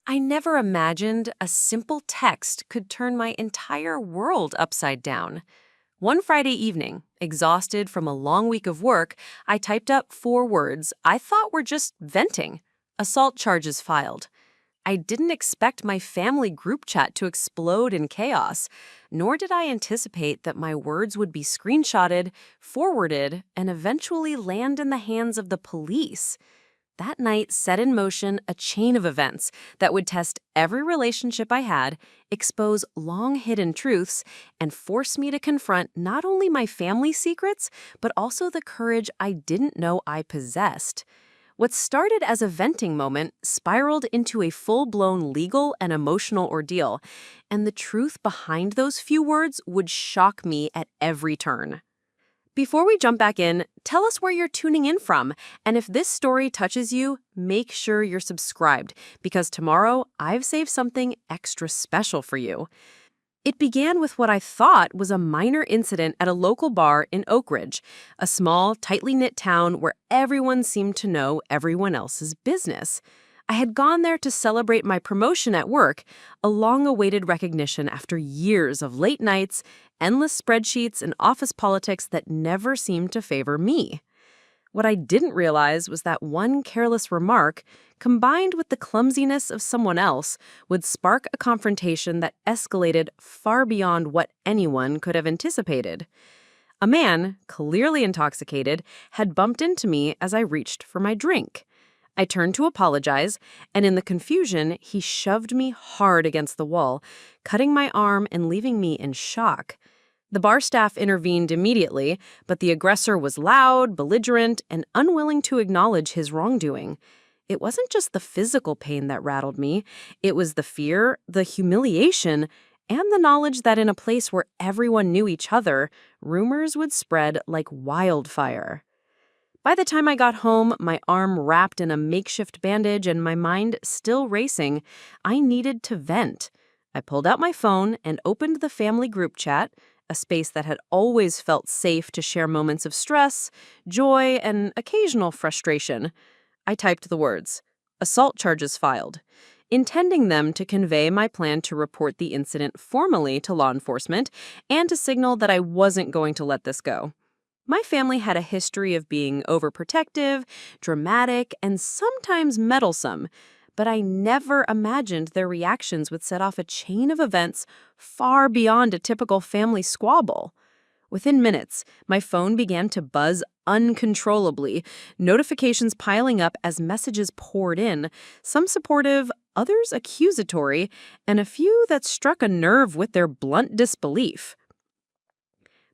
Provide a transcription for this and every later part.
I never imagined a simple text could turn my entire world upside down. One Friday evening, exhausted from a long week of work, I typed up 4 words I thought were just venting. Assault charges filed. I didn't expect my family group chat to explode in chaos, nor did I anticipate that my words would be screenshotted, forwarded, and eventually land in the hands of the police. That night set in motion a chain of events that would test every relationship I had, expose long-hidden truths, and force me to confront not only my family secrets, but also the courage I didn't know I possessed. What started as a venting moment spiraled into a full-blown legal and emotional ordeal, and the truth behind those few words would shock me at every turn. Before we jump back in, tell us where you're tuning in from, and if this story touches you, make sure you're subscribed, because tomorrow I've saved something extra special for you. It began with what I thought was a minor incident at a local bar in Oakridge, a small, tightly knit town where everyone seemed to know everyone else's business. I had gone there to celebrate my promotion at work, a long-awaited recognition after years of late nights, endless spreadsheets, and office politics that never seemed to favor me. What I didn't realize was that one careless remark, combined with the clumsiness of someone else, would spark a confrontation that escalated far beyond what anyone could have anticipated. A man, clearly intoxicated, had bumped into me as I reached for my drink. I turned to apologize, and in the confusion, he shoved me hard against the wall, cutting my arm and leaving me in shock. The bar staff intervened immediately, but the aggressor was loud, belligerent, and unwilling to acknowledge his wrongdoing. It wasn't just the physical pain that rattled me. It was the fear, the humiliation, and the knowledge that in a place where everyone knew each other, rumors would spread like wildfire. By the time I got home, my arm wrapped in a makeshift bandage and my mind still racing, I needed to vent. I pulled out my phone and opened the family group chat, a space that had always felt safe to share moments of stress, joy, and occasional frustration. I typed the words, "Assault charges filed," intending them to convey my plan to report the incident formally to law enforcement and to signal that I wasn't going to let this go. My family had a history of being overprotective, dramatic, and sometimes meddlesome, but I never imagined their reactions would set off a chain of events far beyond a typical family squabble. Within minutes, my phone began to buzz uncontrollably, notifications piling up as messages poured in, some supportive, others accusatory, and a few that struck a nerve with their blunt disbelief.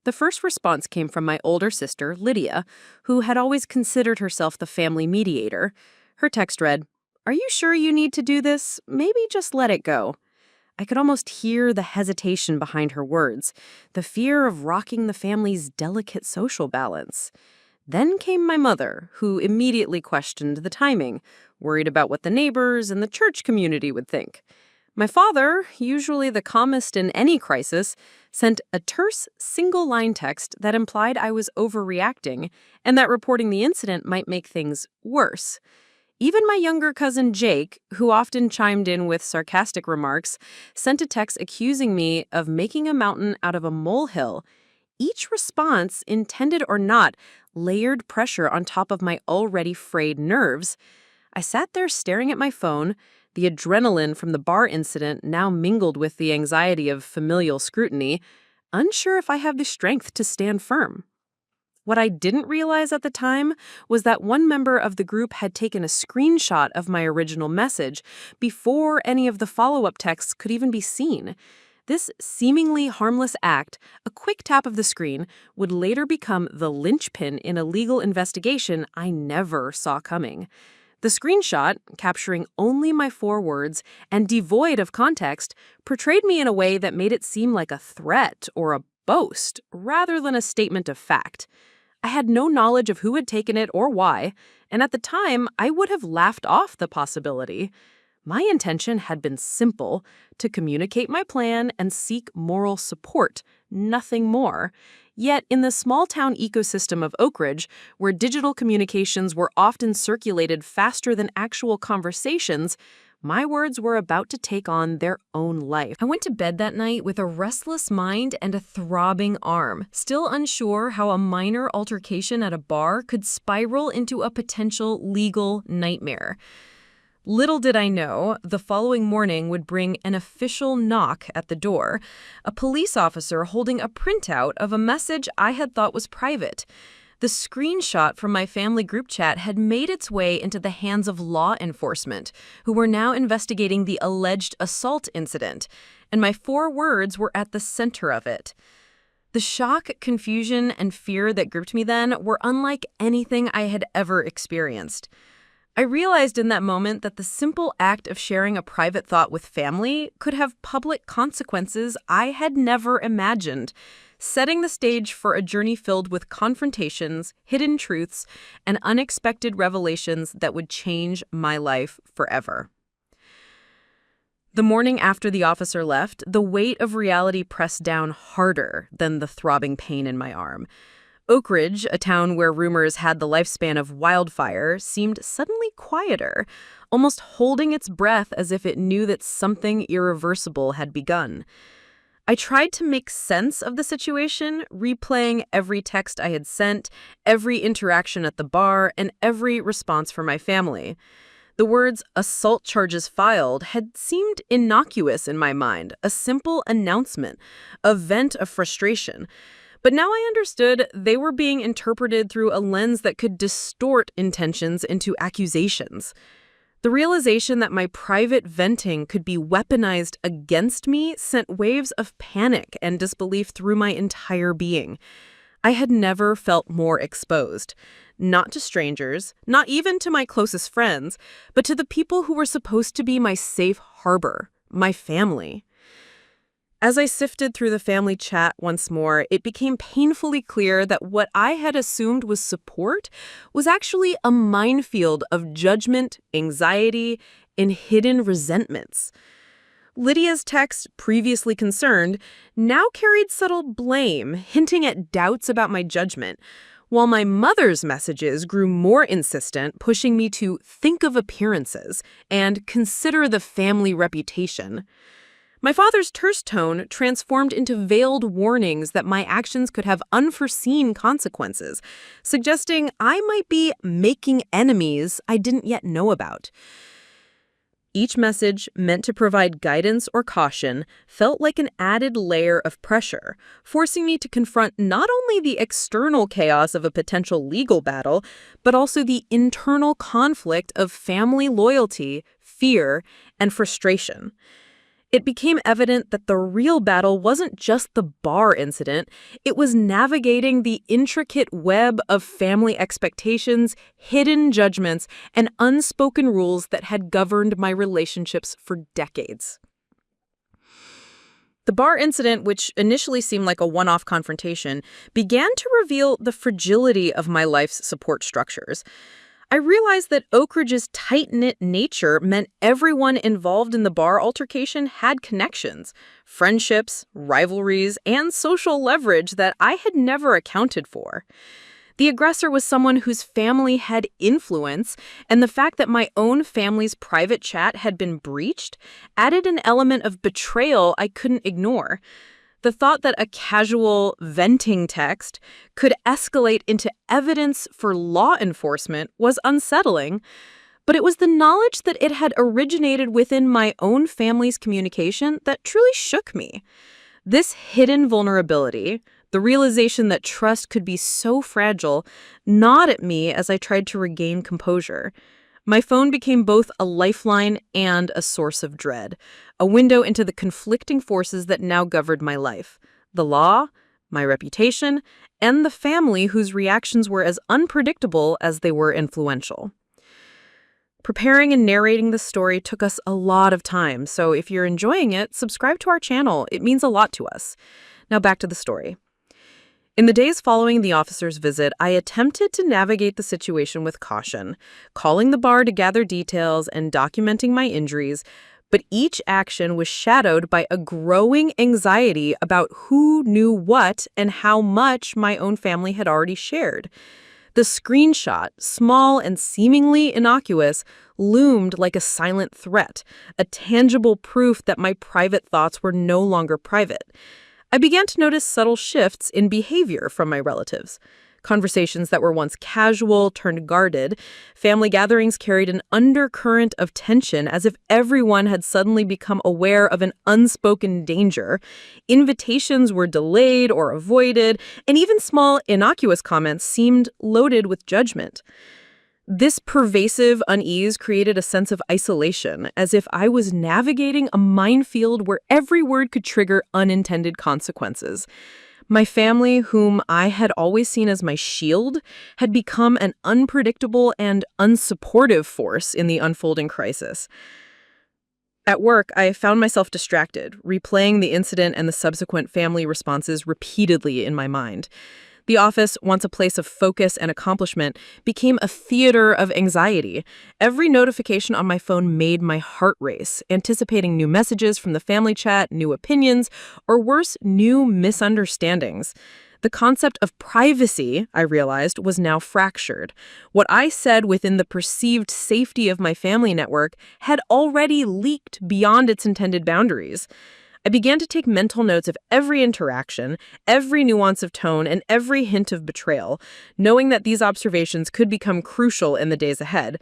The first response came from my older sister, Lydia, who had always considered herself the family mediator. Her text read, "Are you sure you need to do this? Maybe just let it go." I could almost hear the hesitation behind her words, the fear of rocking the family's delicate social balance. Then came my mother, who immediately questioned the timing, worried about what the neighbors and the church community would think. My father, usually the calmest in any crisis, sent a terse, single-line text that implied I was overreacting and that reporting the incident might make things worse. Even my younger cousin Jake, who often chimed in with sarcastic remarks, sent a text accusing me of making a mountain out of a molehill. Each response, intended or not, layered pressure on top of my already frayed nerves. I sat there staring at my phone, the adrenaline from the bar incident now mingled with the anxiety of familial scrutiny, unsure if I have the strength to stand firm. What I didn't realize at the time was that one member of the group had taken a screenshot of my original message before any of the follow-up texts could even be seen. This seemingly harmless act, a quick tap of the screen, would later become the linchpin in a legal investigation I never saw coming. The screenshot, capturing only my 4 words and devoid of context, portrayed me in a way that made it seem like a threat or a boast rather than a statement of fact. I had no knowledge of who had taken it or why, and at the time, I would have laughed off the possibility. My intention had been simple, to communicate my plan and seek moral support, nothing more. Yet, in the small-town ecosystem of Oakridge, where digital communications were often circulated faster than actual conversations, My words were about to take on their own life. I went to bed that night with a restless mind and a throbbing arm, still unsure how a minor altercation at a bar could spiral into a potential legal nightmare. Little did I know, the following morning would bring an official knock at the door, a police officer holding a printout of a message I had thought was private. The screenshot from my family group chat had made its way into the hands of law enforcement, who were now investigating the alleged assault incident, and my 4 words were at the center of it. The shock, confusion, and fear that gripped me then were unlike anything I had ever experienced. I realized in that moment that the simple act of sharing a private thought with family could have public consequences I had never imagined, setting the stage for a journey filled with confrontations, hidden truths, and unexpected revelations that would change my life forever. The morning after the officer left, the weight of reality pressed down harder than the throbbing pain in my arm. Oakridge, a town where rumors had the lifespan of wildfire, seemed suddenly quieter, almost holding its breath as if it knew that something irreversible had begun. I tried to make sense of the situation, replaying every text I had sent, every interaction at the bar, and every response from my family. The words "assault charges filed" had seemed innocuous in my mind, a simple announcement, a vent of frustration. But now I understood they were being interpreted through a lens that could distort intentions into accusations. The realization that my private venting could be weaponized against me sent waves of panic and disbelief through my entire being. I had never felt more exposed. Not to strangers, not even to my closest friends, but to the people who were supposed to be my safe harbor, my family. As I sifted through the family chat once more, it became painfully clear that what I had assumed was support was actually a minefield of judgment, anxiety, and hidden resentments. Lydia's text, previously concerned, now carried subtle blame, hinting at doubts about my judgment, while my mother's messages grew more insistent, pushing me to think of appearances and consider the family reputation. My father's terse tone transformed into veiled warnings that my actions could have unforeseen consequences, suggesting I might be making enemies I didn't yet know about. Each message, meant to provide guidance or caution, felt like an added layer of pressure, forcing me to confront not only the external chaos of a potential legal battle, but also the internal conflict of family loyalty, fear, and frustration. It became evident that the real battle wasn't just the bar incident, it was navigating the intricate web of family expectations, hidden judgments, and unspoken rules that had governed my relationships for decades. The bar incident, which initially seemed like a one-off confrontation, began to reveal the fragility of my life's support structures. I realized that Oakridge's tight-knit nature meant everyone involved in the bar altercation had connections, friendships, rivalries, and social leverage that I had never accounted for. The aggressor was someone whose family had influence, and the fact that my own family's private chat had been breached added an element of betrayal I couldn't ignore. The thought that a casual venting text could escalate into evidence for law enforcement was unsettling, but it was the knowledge that it had originated within my own family's communication that truly shook me. This hidden vulnerability, the realization that trust could be so fragile, gnawed at me as I tried to regain composure. My phone became both a lifeline and a source of dread, a window into the conflicting forces that now governed my life: the law, my reputation, and the family whose reactions were as unpredictable as they were influential. Preparing and narrating this story took us a lot of time, so if you're enjoying it, subscribe to our channel. It means a lot to us. Now back to the story. In the days following the officer's visit, I attempted to navigate the situation with caution, calling the bar to gather details and documenting my injuries, but each action was shadowed by a growing anxiety about who knew what and how much my own family had already shared. The screenshot, small and seemingly innocuous, loomed like a silent threat, a tangible proof that my private thoughts were no longer private. I began to notice subtle shifts in behavior from my relatives. Conversations that were once casual turned guarded. Family gatherings carried an undercurrent of tension as if everyone had suddenly become aware of an unspoken danger. Invitations were delayed or avoided, and even small, innocuous comments seemed loaded with judgment. This pervasive unease created a sense of isolation, as if I was navigating a minefield where every word could trigger unintended consequences. My family, whom I had always seen as my shield, had become an unpredictable and unsupportive force in the unfolding crisis. At work, I found myself distracted, replaying the incident and the subsequent family responses repeatedly in my mind. The office, once a place of focus and accomplishment, became a theater of anxiety. Every notification on my phone made my heart race, anticipating new messages from the family chat, new opinions, or worse, new misunderstandings. The concept of privacy, I realized, was now fractured. What I said within the perceived safety of my family network had already leaked beyond its intended boundaries. I began to take mental notes of every interaction, every nuance of tone, and every hint of betrayal, knowing that these observations could become crucial in the days ahead.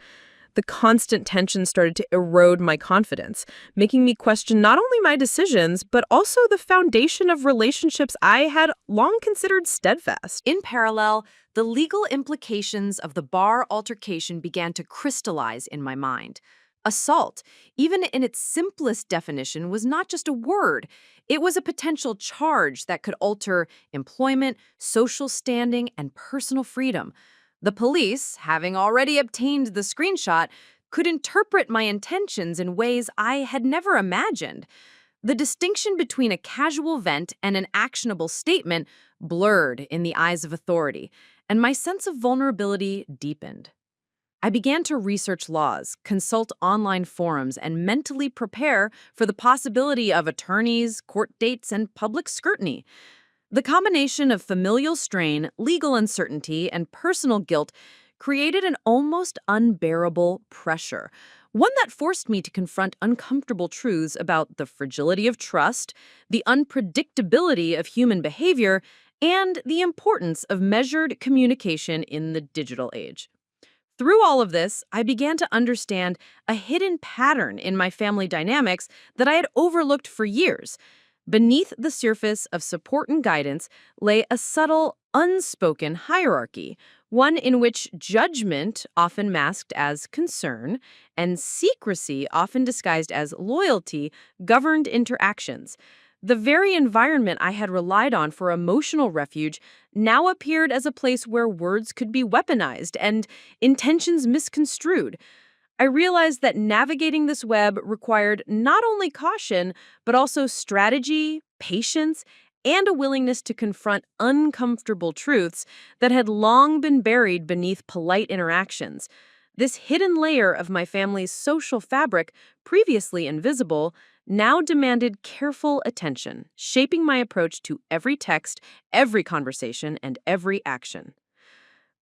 The constant tension started to erode my confidence, making me question not only my decisions, but also the foundation of relationships I had long considered steadfast. In parallel, the legal implications of the bar altercation began to crystallize in my mind. Assault, even in its simplest definition, was not just a word. It was a potential charge that could alter employment, social standing, and personal freedom. The police, having already obtained the screenshot, could interpret my intentions in ways I had never imagined. The distinction between a casual vent and an actionable statement blurred in the eyes of authority, and my sense of vulnerability deepened. I began to research laws, consult online forums, and mentally prepare for the possibility of attorneys, court dates, and public scrutiny. The combination of familial strain, legal uncertainty, and personal guilt created an almost unbearable pressure, one that forced me to confront uncomfortable truths about the fragility of trust, the unpredictability of human behavior, and the importance of measured communication in the digital age. Through all of this, I began to understand a hidden pattern in my family dynamics that I had overlooked for years. Beneath the surface of support and guidance lay a subtle, unspoken hierarchy, one in which judgment, often masked as concern, and secrecy, often disguised as loyalty, governed interactions. The very environment I had relied on for emotional refuge now appeared as a place where words could be weaponized and intentions misconstrued. I realized that navigating this web required not only caution, but also strategy, patience, and a willingness to confront uncomfortable truths that had long been buried beneath polite interactions. This hidden layer of my family's social fabric, previously invisible, now demanded careful attention, shaping my approach to every text, every conversation, and every action.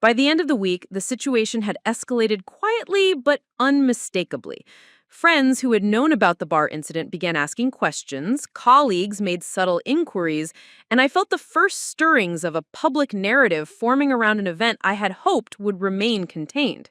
By the end of the week, the situation had escalated quietly but unmistakably. Friends who had known about the bar incident began asking questions, colleagues made subtle inquiries, and I felt the first stirrings of a public narrative forming around an event I had hoped would remain contained.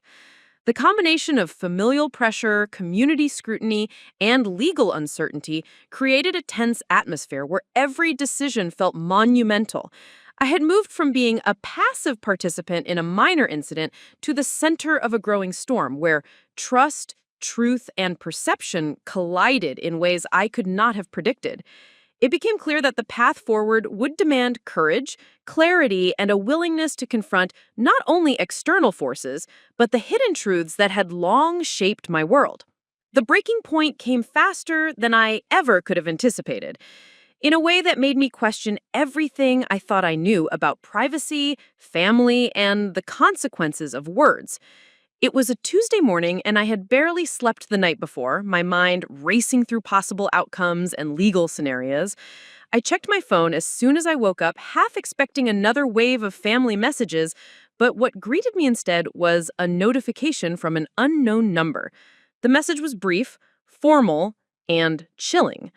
The combination of familial pressure, community scrutiny, and legal uncertainty created a tense atmosphere where every decision felt monumental. I had moved from being a passive participant in a minor incident to the center of a growing storm where trust, truth, and perception collided in ways I could not have predicted. It became clear that the path forward would demand courage, clarity, and a willingness to confront not only external forces, but the hidden truths that had long shaped my world. The breaking point came faster than I ever could have anticipated, in a way that made me question everything I thought I knew about privacy, family, and the consequences of words. It was a Tuesday morning, and I had barely slept the night before, my mind racing through possible outcomes and legal scenarios. I checked my phone as soon as I woke up, half expecting another wave of family messages, But what greeted me instead was a notification from an unknown number. The message was brief, formal, and chilling.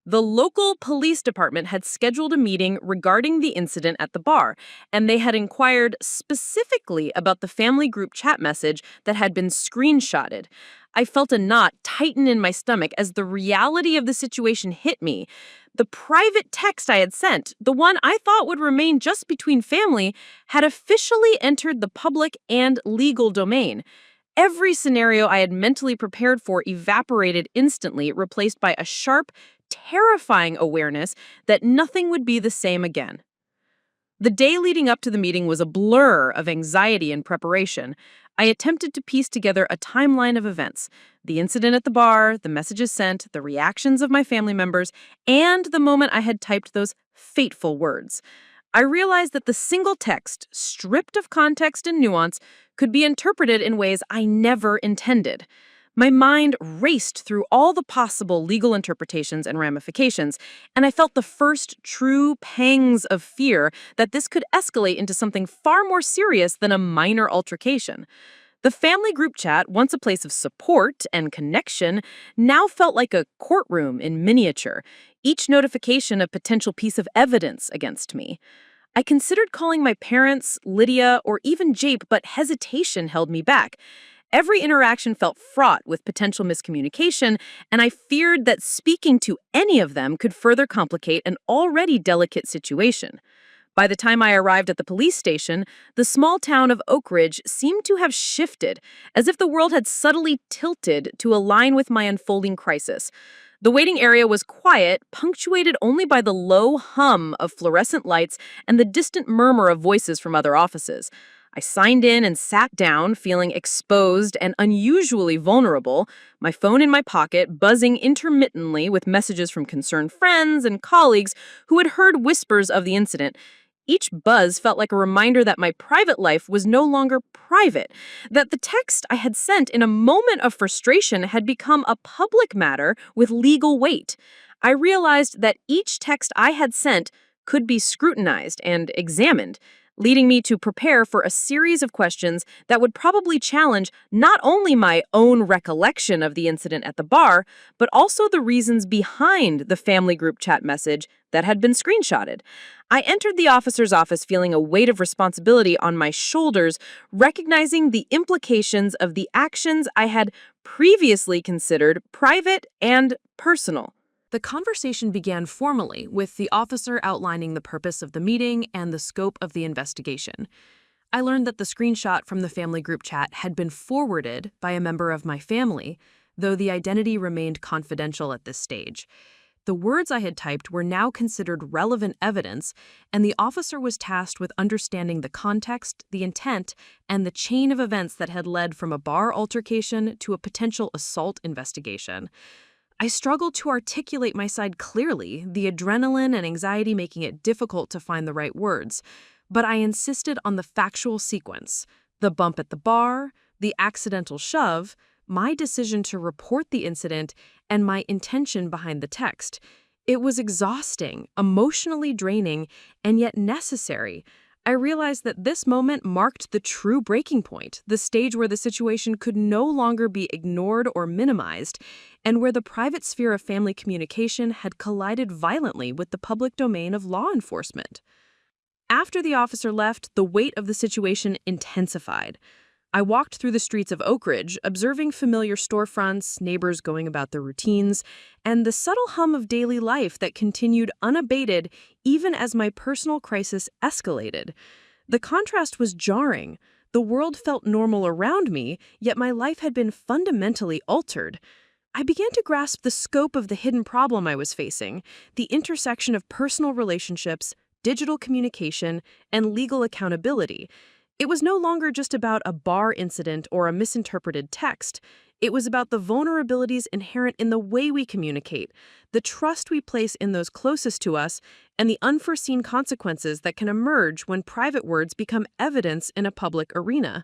The local police department had scheduled a meeting regarding the incident at the bar, and they had inquired specifically about the family group chat message that had been screenshotted. I felt a knot tighten in my stomach as the reality of the situation hit me. The private text I had sent, the one I thought would remain just between family, had officially entered the public and legal domain. Every scenario I had mentally prepared for evaporated instantly, replaced by a sharp, terrifying awareness that nothing would be the same again. The day leading up to the meeting was a blur of anxiety and preparation. I attempted to piece together a timeline of events: the incident at the bar, the messages sent, the reactions of my family members, and the moment I had typed those fateful words. I realized that the single text, stripped of context and nuance, could be interpreted in ways I never intended. My mind raced through all the possible legal interpretations and ramifications, and I felt the first true pangs of fear that this could escalate into something far more serious than a minor altercation. The family group chat, once a place of support and connection, now felt like a courtroom in miniature, each notification a potential piece of evidence against me. I considered calling my parents, Lydia, or even Jape, but hesitation held me back. Every interaction felt fraught with potential miscommunication, and I feared that speaking to any of them could further complicate an already delicate situation. By the time I arrived at the police station, the small town of Oakridge seemed to have shifted, as if the world had subtly tilted to align with my unfolding crisis. The waiting area was quiet, punctuated only by the low hum of fluorescent lights and the distant murmur of voices from other offices. I signed in and sat down, feeling exposed and unusually vulnerable, my phone in my pocket, buzzing intermittently with messages from concerned friends and colleagues who had heard whispers of the incident. Each buzz felt like a reminder that my private life was no longer private, that the text I had sent in a moment of frustration had become a public matter with legal weight. I realized that each text I had sent could be scrutinized and examined, leading me to prepare for a series of questions that would probably challenge not only my own recollection of the incident at the bar, but also the reasons behind the family group chat message that had been screenshotted. I entered the officer's office feeling a weight of responsibility on my shoulders, recognizing the implications of the actions I had previously considered private and personal. The conversation began formally, with the officer outlining the purpose of the meeting and the scope of the investigation. I learned that the screenshot from the family group chat had been forwarded by a member of my family, though the identity remained confidential at this stage. The words I had typed were now considered relevant evidence, and the officer was tasked with understanding the context, the intent, and the chain of events that had led from a bar altercation to a potential assault investigation. I struggled to articulate my side clearly, the adrenaline and anxiety making it difficult to find the right words, but I insisted on the factual sequence: the bump at the bar, the accidental shove, my decision to report the incident, and my intention behind the text. It was exhausting, emotionally draining, and yet necessary. I realized that this moment marked the true breaking point, the stage where the situation could no longer be ignored or minimized, and where the private sphere of family communication had collided violently with the public domain of law enforcement. After the officer left, the weight of the situation intensified. I walked through the streets of Oakridge, observing familiar storefronts, neighbors going about their routines, and the subtle hum of daily life that continued unabated even as my personal crisis escalated. The contrast was jarring. The world felt normal around me, yet my life had been fundamentally altered. I began to grasp the scope of the hidden problem I was facing, the intersection of personal relationships, digital communication, and legal accountability. It was no longer just about a bar incident or a misinterpreted text. It was about the vulnerabilities inherent in the way we communicate, the trust we place in those closest to us, and the unforeseen consequences that can emerge when private words become evidence in a public arena.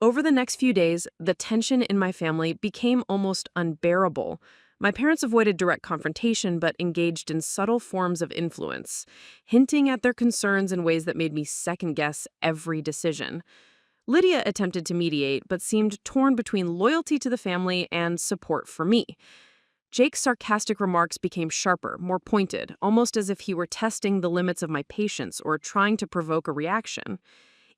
Over the next few days, the tension in my family became almost unbearable. My parents avoided direct confrontation but engaged in subtle forms of influence, hinting at their concerns in ways that made me second-guess every decision. Lydia attempted to mediate but seemed torn between loyalty to the family and support for me. Jake's sarcastic remarks became sharper, more pointed, almost as if he were testing the limits of my patience or trying to provoke a reaction.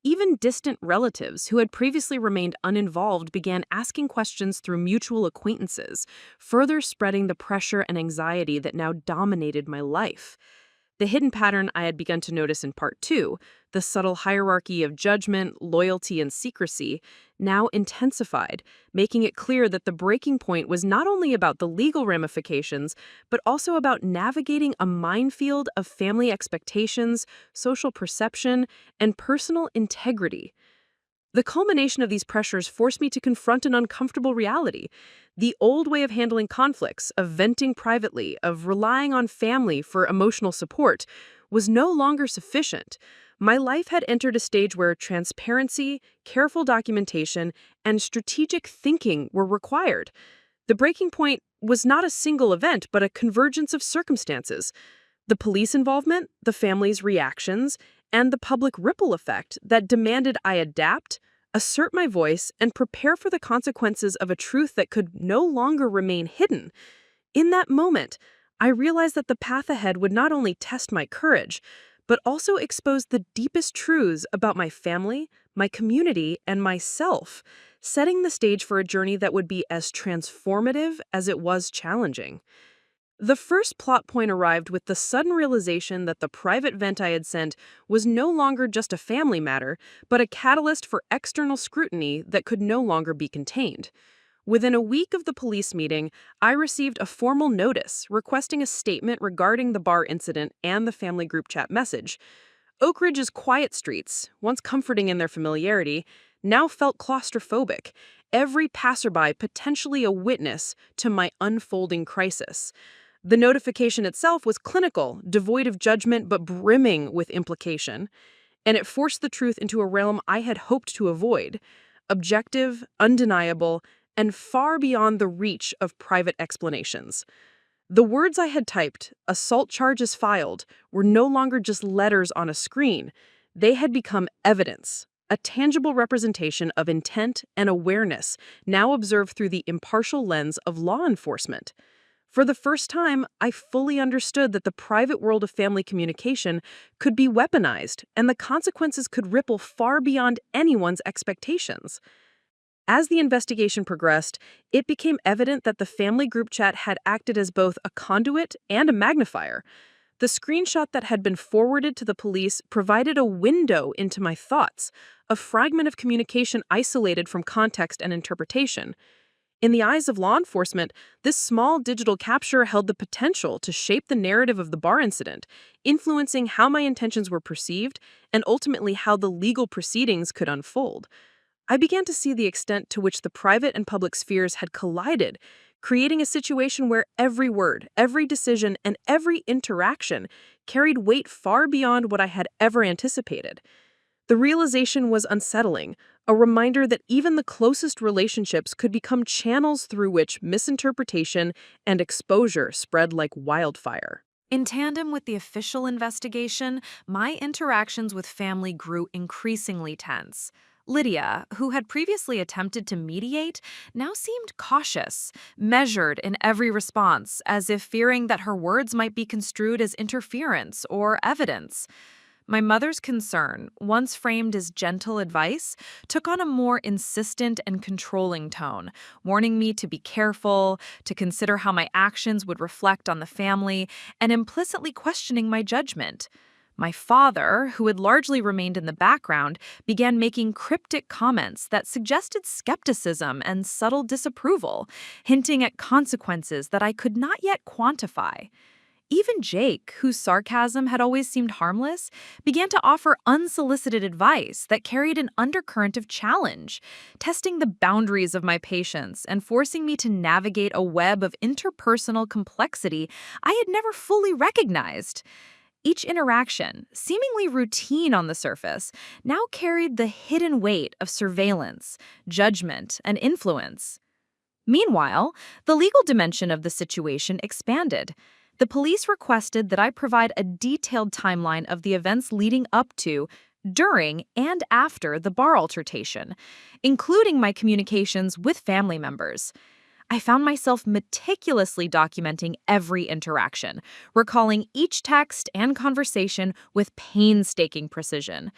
Even distant relatives who had previously remained uninvolved began asking questions through mutual acquaintances, further spreading the pressure and anxiety that now dominated my life. The hidden pattern I had begun to notice in part two, the subtle hierarchy of judgment, loyalty, and secrecy, now intensified, making it clear that the breaking point was not only about the legal ramifications, but also about navigating a minefield of family expectations, social perception, and personal integrity. The culmination of these pressures forced me to confront an uncomfortable reality. The old way of handling conflicts, of venting privately, of relying on family for emotional support, was no longer sufficient. My life had entered a stage where transparency, careful documentation, and strategic thinking were required. The breaking point was not a single event, but a convergence of circumstances. The police involvement, the family's reactions, and the public ripple effect that demanded I adapt, assert my voice, and prepare for the consequences of a truth that could no longer remain hidden. In that moment, I realized that the path ahead would not only test my courage, but also expose the deepest truths about my family, my community, and myself, setting the stage for a journey that would be as transformative as it was challenging. The first plot point arrived with the sudden realization that the private vent I had sent was no longer just a family matter, but a catalyst for external scrutiny that could no longer be contained. Within a week of the police meeting, I received a formal notice requesting a statement regarding the bar incident and the family group chat message. Oakridge's quiet streets, once comforting in their familiarity, now felt claustrophobic, every passerby potentially a witness to my unfolding crisis. The notification itself was clinical, devoid of judgment but brimming with implication, and it forced the truth into a realm I had hoped to avoid, objective, undeniable, and far beyond the reach of private explanations. The words I had typed, "assault charges filed," were no longer just letters on a screen. They had become evidence, a tangible representation of intent and awareness, now observed through the impartial lens of law enforcement. For the first time, I fully understood that the private world of family communication could be weaponized, and the consequences could ripple far beyond anyone's expectations. As the investigation progressed, it became evident that the family group chat had acted as both a conduit and a magnifier. The screenshot that had been forwarded to the police provided a window into my thoughts, a fragment of communication isolated from context and interpretation. In the eyes of law enforcement, this small digital capture held the potential to shape the narrative of the bar incident, influencing how my intentions were perceived and ultimately how the legal proceedings could unfold. I began to see the extent to which the private and public spheres had collided, creating a situation where every word, every decision, and every interaction carried weight far beyond what I had ever anticipated. The realization was unsettling, a reminder that even the closest relationships could become channels through which misinterpretation and exposure spread like wildfire. In tandem with the official investigation, my interactions with family grew increasingly tense. Lydia, who had previously attempted to mediate, now seemed cautious, measured in every response, as if fearing that her words might be construed as interference or evidence. My mother's concern, once framed as gentle advice, took on a more insistent and controlling tone, warning me to be careful, to consider how my actions would reflect on the family, and implicitly questioning my judgment. My father, who had largely remained in the background, began making cryptic comments that suggested skepticism and subtle disapproval, hinting at consequences that I could not yet quantify. Even Jake, whose sarcasm had always seemed harmless, began to offer unsolicited advice that carried an undercurrent of challenge, testing the boundaries of my patience and forcing me to navigate a web of interpersonal complexity I had never fully recognized. Each interaction, seemingly routine on the surface, now carried the hidden weight of surveillance, judgment, and influence. Meanwhile, the legal dimension of the situation expanded. The police requested that I provide a detailed timeline of the events leading up to, during, and after the bar altercation, including my communications with family members. I found myself meticulously documenting every interaction, recalling each text and conversation with painstaking precision.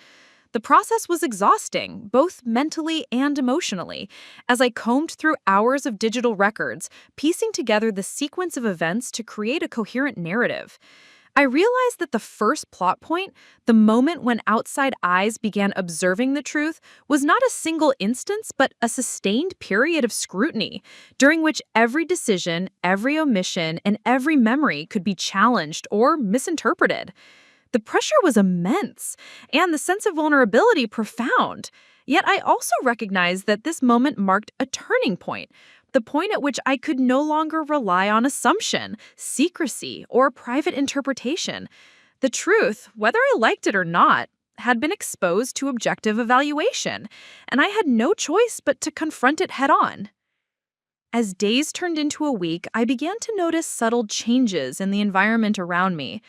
The process was exhausting, both mentally and emotionally, as I combed through hours of digital records, piecing together the sequence of events to create a coherent narrative. I realized that the first plot point, the moment when outside eyes began observing the truth, was not a single instance but a sustained period of scrutiny, during which every decision, every omission, and every memory could be challenged or misinterpreted. The pressure was immense, and the sense of vulnerability profound. Yet I also recognized that this moment marked a turning point, the point at which I could no longer rely on assumption, secrecy, or private interpretation. The truth, whether I liked it or not, had been exposed to objective evaluation, and I had no choice but to confront it head on. As days turned into a week, I began to notice subtle changes in the environment around me.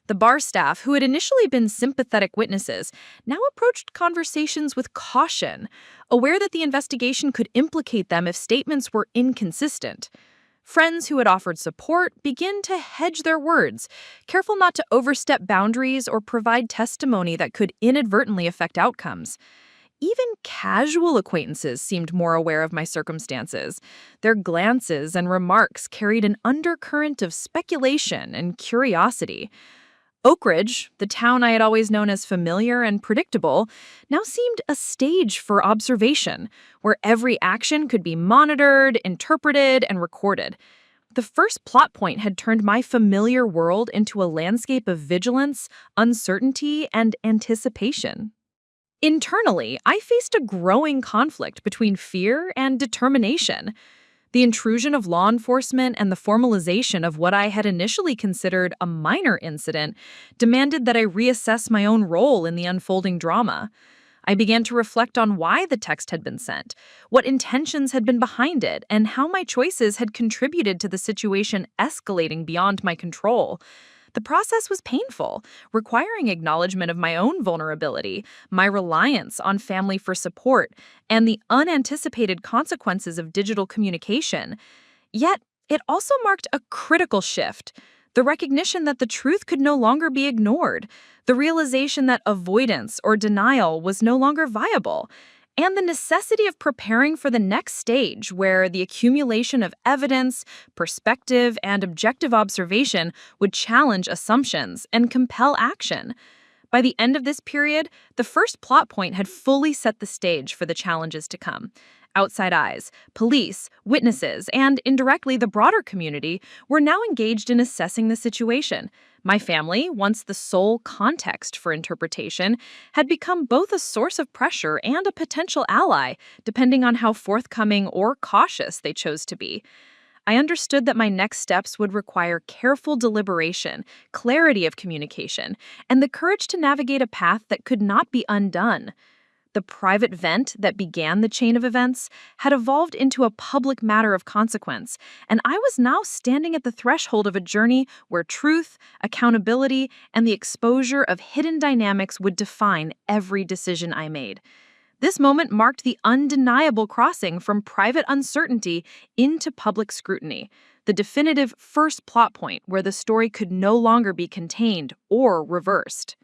The bar staff, who had initially been sympathetic witnesses, now approached conversations with caution, aware that the investigation could implicate them if statements were inconsistent. Friends who had offered support began to hedge their words, careful not to overstep boundaries or provide testimony that could inadvertently affect outcomes. Even casual acquaintances seemed more aware of my circumstances. Their glances and remarks carried an undercurrent of speculation and curiosity. Oakridge, the town I had always known as familiar and predictable, now seemed a stage for observation, where every action could be monitored, interpreted, and recorded. The first plot point had turned my familiar world into a landscape of vigilance, uncertainty, and anticipation. Internally, I faced a growing conflict between fear and determination. The intrusion of law enforcement and the formalization of what I had initially considered a minor incident demanded that I reassess my own role in the unfolding drama. I began to reflect on why the text had been sent, what intentions had been behind it, and how my choices had contributed to the situation escalating beyond my control. The process was painful, requiring acknowledgement of my own vulnerability, my reliance on family for support, and the unanticipated consequences of digital communication. Yet, it also marked a critical shift, the recognition that the truth could no longer be ignored, the realization that avoidance or denial was no longer viable, and the necessity of preparing for the next stage where the accumulation of evidence, perspective, and objective observation would challenge assumptions and compel action. By the end of this period, the first plot point had fully set the stage for the challenges to come. Outside eyes, police, witnesses, and indirectly the broader community were now engaged in assessing the situation. My family, once the sole context for interpretation, had become both a source of pressure and a potential ally, depending on how forthcoming or cautious they chose to be. I understood that my next steps would require careful deliberation, clarity of communication, and the courage to navigate a path that could not be undone. The private vent that began the chain of events had evolved into a public matter of consequence, and I was now standing at the threshold of a journey where truth, accountability, and the exposure of hidden dynamics would define every decision I made. This moment marked the undeniable crossing from private uncertainty into public scrutiny, the definitive first plot point where the story could no longer be contained or reversed.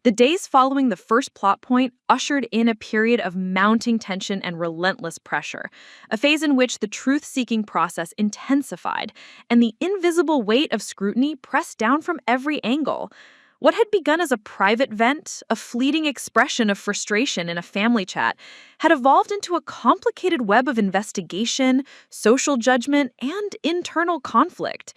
The days following the first plot point ushered in a period of mounting tension and relentless pressure, a phase in which the truth-seeking process intensified and the invisible weight of scrutiny pressed down from every angle. What had begun as a private vent, a fleeting expression of frustration in a family chat, had evolved into a complicated web of investigation, social judgment, and internal conflict.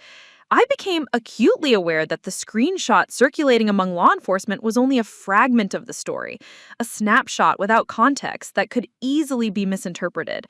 I became acutely aware that the screenshot circulating among law enforcement was only a fragment of the story, a snapshot without context that could easily be misinterpreted.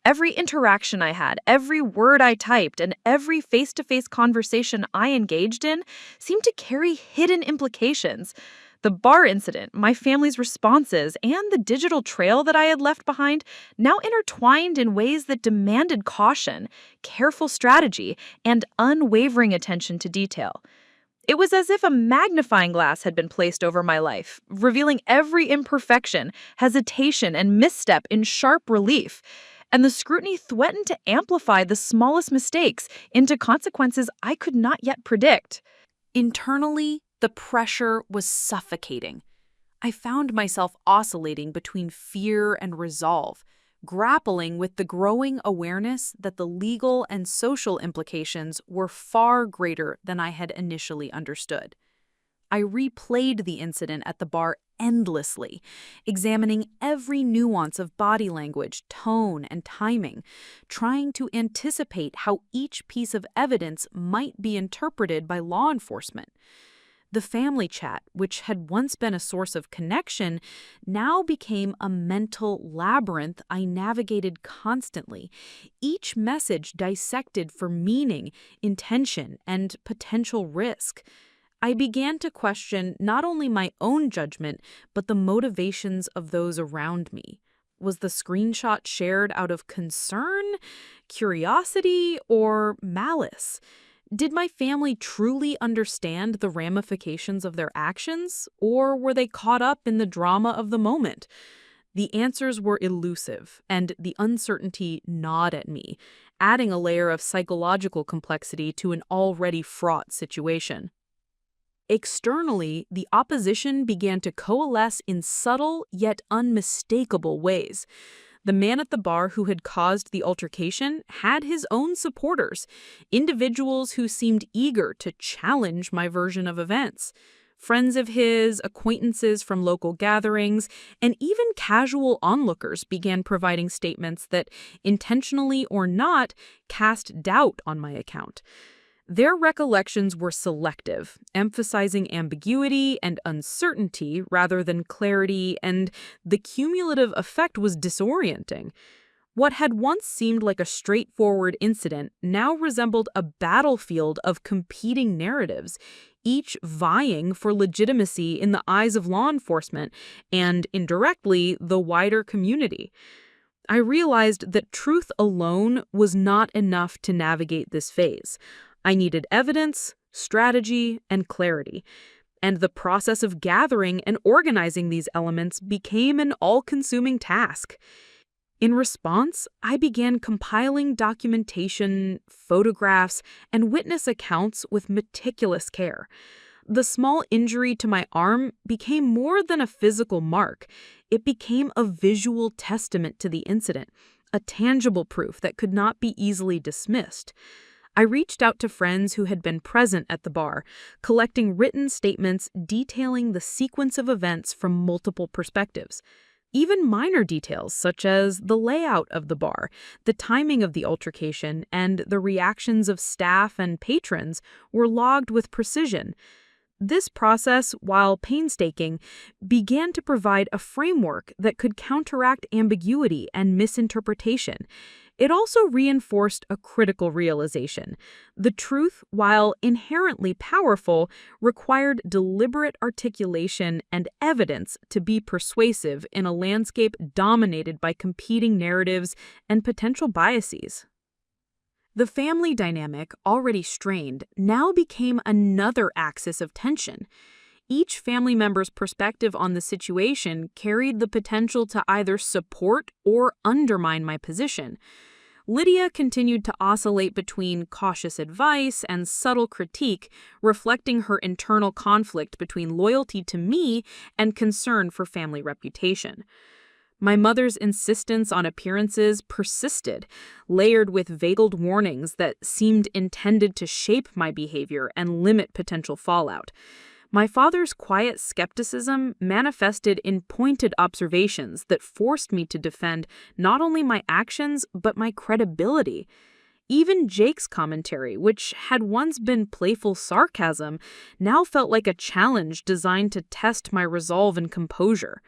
Every interaction I had, every word I typed, and every face-to-face conversation I engaged in seemed to carry hidden implications. The bar incident, my family's responses, and the digital trail that I had left behind now intertwined in ways that demanded caution, careful strategy, and unwavering attention to detail. It was as if a magnifying glass had been placed over my life, revealing every imperfection, hesitation, and misstep in sharp relief. And the scrutiny threatened to amplify the smallest mistakes into consequences I could not yet predict. Internally, the pressure was suffocating. I found myself oscillating between fear and resolve, grappling with the growing awareness that the legal and social implications were far greater than I had initially understood. I replayed the incident at the bar endlessly, examining every nuance of body language, tone, and timing, trying to anticipate how each piece of evidence might be interpreted by law enforcement. The family chat, which had once been a source of connection, now became a mental labyrinth I navigated constantly, each message dissected for meaning, intention, and potential risk. I began to question not only my own judgment, but the motivations of those around me. Was the screenshot shared out of concern, curiosity, or malice? Did my family truly understand the ramifications of their actions, or were they caught up in the drama of the moment? The answers were elusive, and the uncertainty gnawed at me, adding a layer of psychological complexity to an already fraught situation. Externally, the opposition began to coalesce in subtle yet unmistakable ways. The man at the bar who had caused the altercation had his own supporters, individuals who seemed eager to challenge my version of events. Friends of his, acquaintances from local gatherings, and even casual onlookers began providing statements that, intentionally or not, cast doubt on my account. Their recollections were selective, emphasizing ambiguity and uncertainty rather than clarity, and the cumulative effect was disorienting. What had once seemed like a straightforward incident now resembled a battlefield of competing narratives, each vying for legitimacy in the eyes of law enforcement and, indirectly, the wider community. I realized that truth alone was not enough to navigate this phase. I needed evidence, strategy, and clarity, and the process of gathering and organizing these elements became an all-consuming task. In response, I began compiling documentation, photographs, and witness accounts with meticulous care. The small injury to my arm became more than a physical mark. It became a visual testament to the incident, a tangible proof that could not be easily dismissed. I reached out to friends who had been present at the bar, collecting written statements detailing the sequence of events from multiple perspectives. Even minor details such as the layout of the bar, the timing of the altercation, and the reactions of staff and patrons were logged with precision. This process, while painstaking, began to provide a framework that could counteract ambiguity and misinterpretation. It also reinforced a critical realization. The truth, while inherently powerful, required deliberate articulation and evidence to be persuasive in a landscape dominated by competing narratives and potential biases. The family dynamic, already strained, now became another axis of tension. Each family member's perspective on the situation carried the potential to either support or undermine my position. Lydia continued to oscillate between cautious advice and subtle critique, reflecting her internal conflict between loyalty to me and concern for family reputation. My mother's insistence on appearances persisted, layered with veiled warnings that seemed intended to shape my behavior and limit potential fallout. My father's quiet skepticism manifested in pointed observations that forced me to defend not only my actions, but my credibility. Even Jake's commentary, which had once been playful sarcasm, now felt like a challenge designed to test my resolve and composure.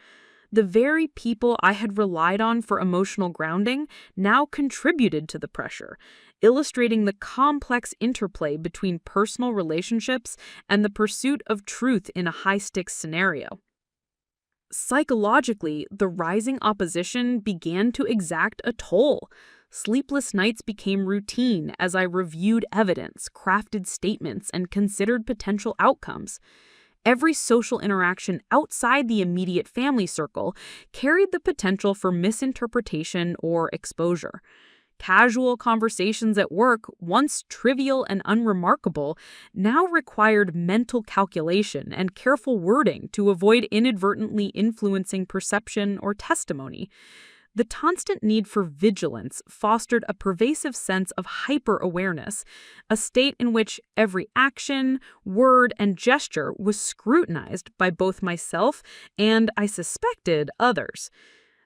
The very people I had relied on for emotional grounding now contributed to the pressure, illustrating the complex interplay between personal relationships and the pursuit of truth in a high-stakes scenario. Psychologically, the rising opposition began to exact a toll. Sleepless nights became routine as I reviewed evidence, crafted statements, and considered potential outcomes. Every social interaction outside the immediate family circle carried the potential for misinterpretation or exposure. Casual conversations at work, once trivial and unremarkable, now required mental calculation and careful wording to avoid inadvertently influencing perception or testimony. The constant need for vigilance fostered a pervasive sense of hyper-awareness, a state in which every action, word, and gesture was scrutinized by both myself and, I suspected, others.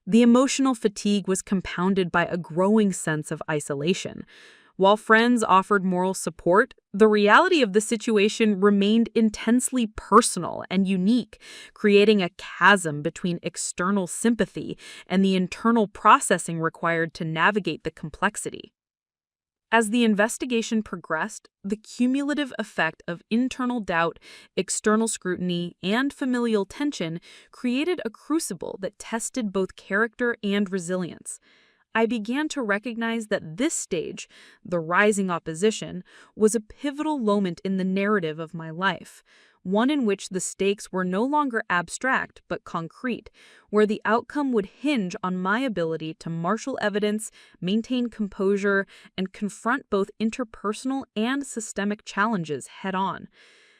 The emotional fatigue was compounded by a growing sense of isolation. While friends offered moral support, the reality of the situation remained intensely personal and unique, creating a chasm between external sympathy and the internal processing required to navigate the complexity. As the investigation progressed, the cumulative effect of internal doubt, external scrutiny, and familial tension created a crucible that tested both character and resilience. I began to recognize that this stage, the rising opposition, was a pivotal moment in the narrative of my life, one in which the stakes were no longer abstract but concrete, where the outcome would hinge on my ability to marshal evidence, maintain composure, and confront both interpersonal and systemic challenges head-on.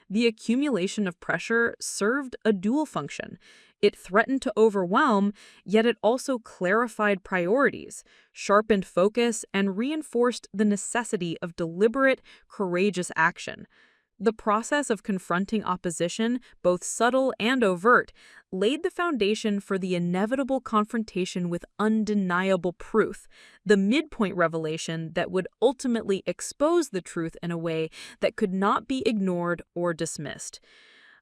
The accumulation of pressure served a dual function. It threatened to overwhelm, yet it also clarified priorities, sharpened focus, and reinforced the necessity of deliberate, courageous action. The process of confronting opposition, both subtle and overt, laid the foundation for the inevitable confrontation with undeniable proof, the midpoint revelation that would ultimately expose the truth in a way that could not be ignored or dismissed.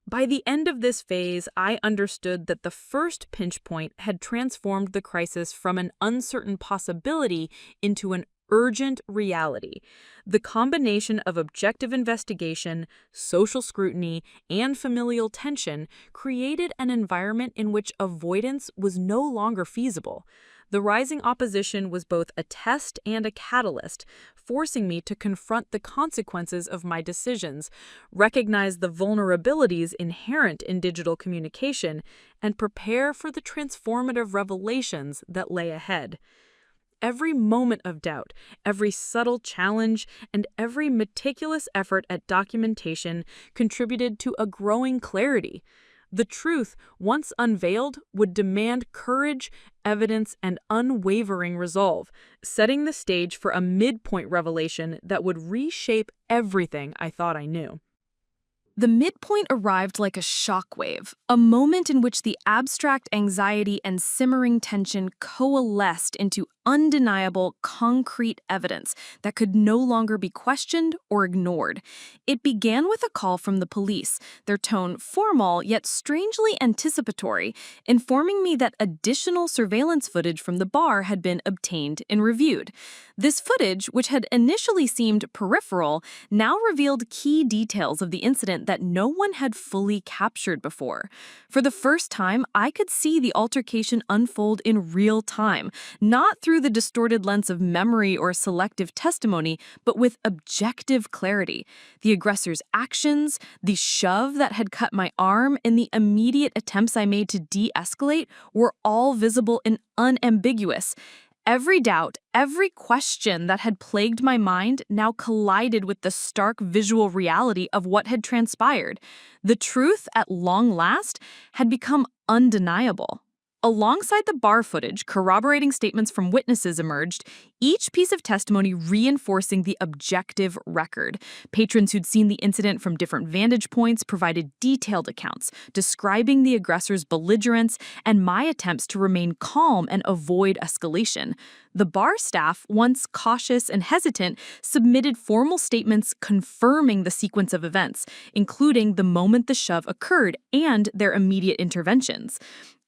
By the end of this phase, I understood that the first pinch point had transformed the crisis from an uncertain possibility into an urgent reality. The combination of objective investigation, social scrutiny, and familial tension created an environment in which avoidance was no longer feasible. The rising opposition was both a test and a catalyst, forcing me to confront the consequences of my decisions, recognize the vulnerabilities inherent in digital communication, and prepare for the transformative revelations that lay ahead. Every moment of doubt, every subtle challenge, and every meticulous effort at documentation contributed to a growing clarity. The truth, once unveiled, would demand courage, evidence, and unwavering resolve, setting the stage for a midpoint revelation that would reshape everything I thought I knew. The midpoint arrived like a shockwave, a moment in which the abstract anxiety and simmering tension coalesced into undeniable, concrete evidence that could no longer be questioned or ignored. It began with a call from the police, their tone formal yet strangely anticipatory, informing me that additional surveillance footage from the bar had been obtained and reviewed. This footage, which had initially seemed peripheral, now revealed key details of the incident that no one had fully captured before. For the first time, I could see the altercation unfold in real time, not through the distorted lens of memory or selective testimony, but with objective clarity. The aggressor's actions, the shove that had cut my arm, and the immediate attempts I made to de-escalate were all visible and unambiguous. Every doubt, every question that had plagued my mind now collided with the stark visual reality of what had transpired. The truth, at long last, had become undeniable. Alongside the bar footage, corroborating statements from witnesses emerged, each piece of testimony reinforcing the objective record. Patrons who'd seen the incident from different vantage points provided detailed accounts, describing the aggressor's belligerence and my attempts to remain calm and avoid escalation. The bar staff, once cautious and hesitant, submitted formal statements confirming the sequence of events, including the moment the shove occurred and their immediate interventions.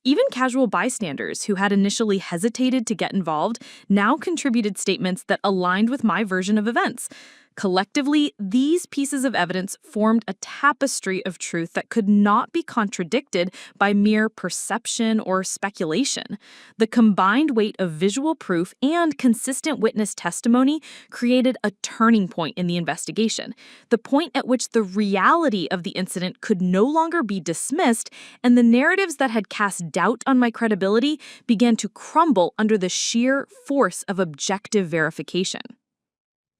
Even casual bystanders who had initially hesitated to get involved now contributed statements that aligned with my version of events. Collectively, these pieces of evidence formed a tapestry of truth that could not be contradicted by mere perception or speculation. The combined weight of visual proof and consistent witness testimony created a turning point in the investigation, the point at which the reality of the incident could no longer be dismissed, and the narratives that had cast doubt on my credibility began to crumble under the sheer force of objective verification.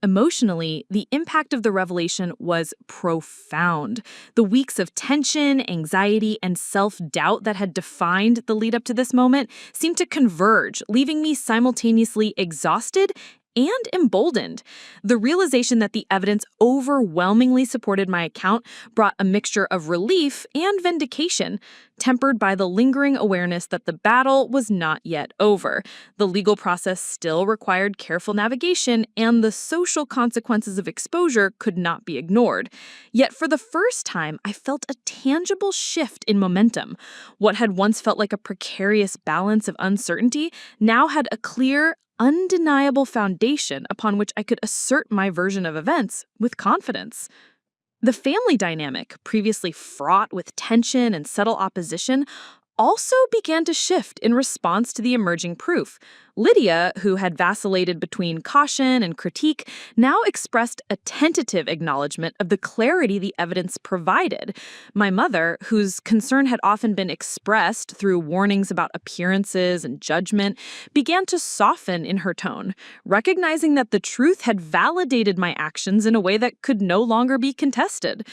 Emotionally, the impact of the revelation was profound. The weeks of tension, anxiety, and self-doubt that had defined the lead up to this moment seemed to converge, leaving me simultaneously exhausted and emboldened. The realization that the evidence overwhelmingly supported my account brought a mixture of relief and vindication, tempered by the lingering awareness that the battle was not yet over. The legal process still required careful navigation, and the social consequences of exposure could not be ignored. Yet for the first time, I felt a tangible shift in momentum. What had once felt like a precarious balance of uncertainty now had a clear, undeniable foundation upon which I could assert my version of events with confidence. The family dynamic, previously fraught with tension and subtle opposition, also began to shift in response to the emerging proof. Lydia, who had vacillated between caution and critique, now expressed a tentative acknowledgement of the clarity the evidence provided. My mother, whose concern had often been expressed through warnings about appearances and judgment, began to soften in her tone, recognizing that the truth had validated my actions in a way that could no longer be contested.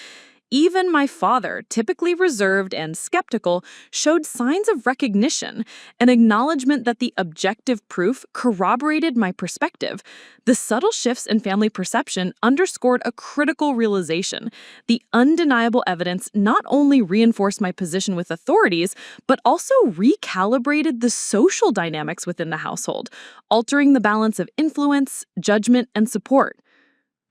Even my father, typically reserved and skeptical, showed signs of recognition, an acknowledgement that the objective proof corroborated my perspective. The subtle shifts in family perception underscored a critical realization. The undeniable evidence not only reinforced my position with authorities, but also recalibrated the social dynamics within the household, altering the balance of influence, judgment, and support.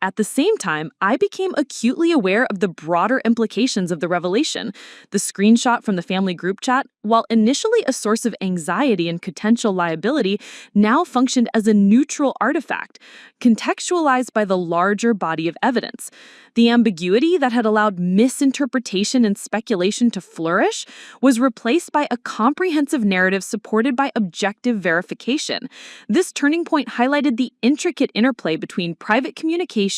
At the same time, I became acutely aware of the broader implications of the revelation. The screenshot from the family group chat, while initially a source of anxiety and potential liability, now functioned as a neutral artifact, contextualized by the larger body of evidence. The ambiguity that had allowed misinterpretation and speculation to flourish was replaced by a comprehensive narrative supported by objective verification. This turning point highlighted the intricate interplay between private communication,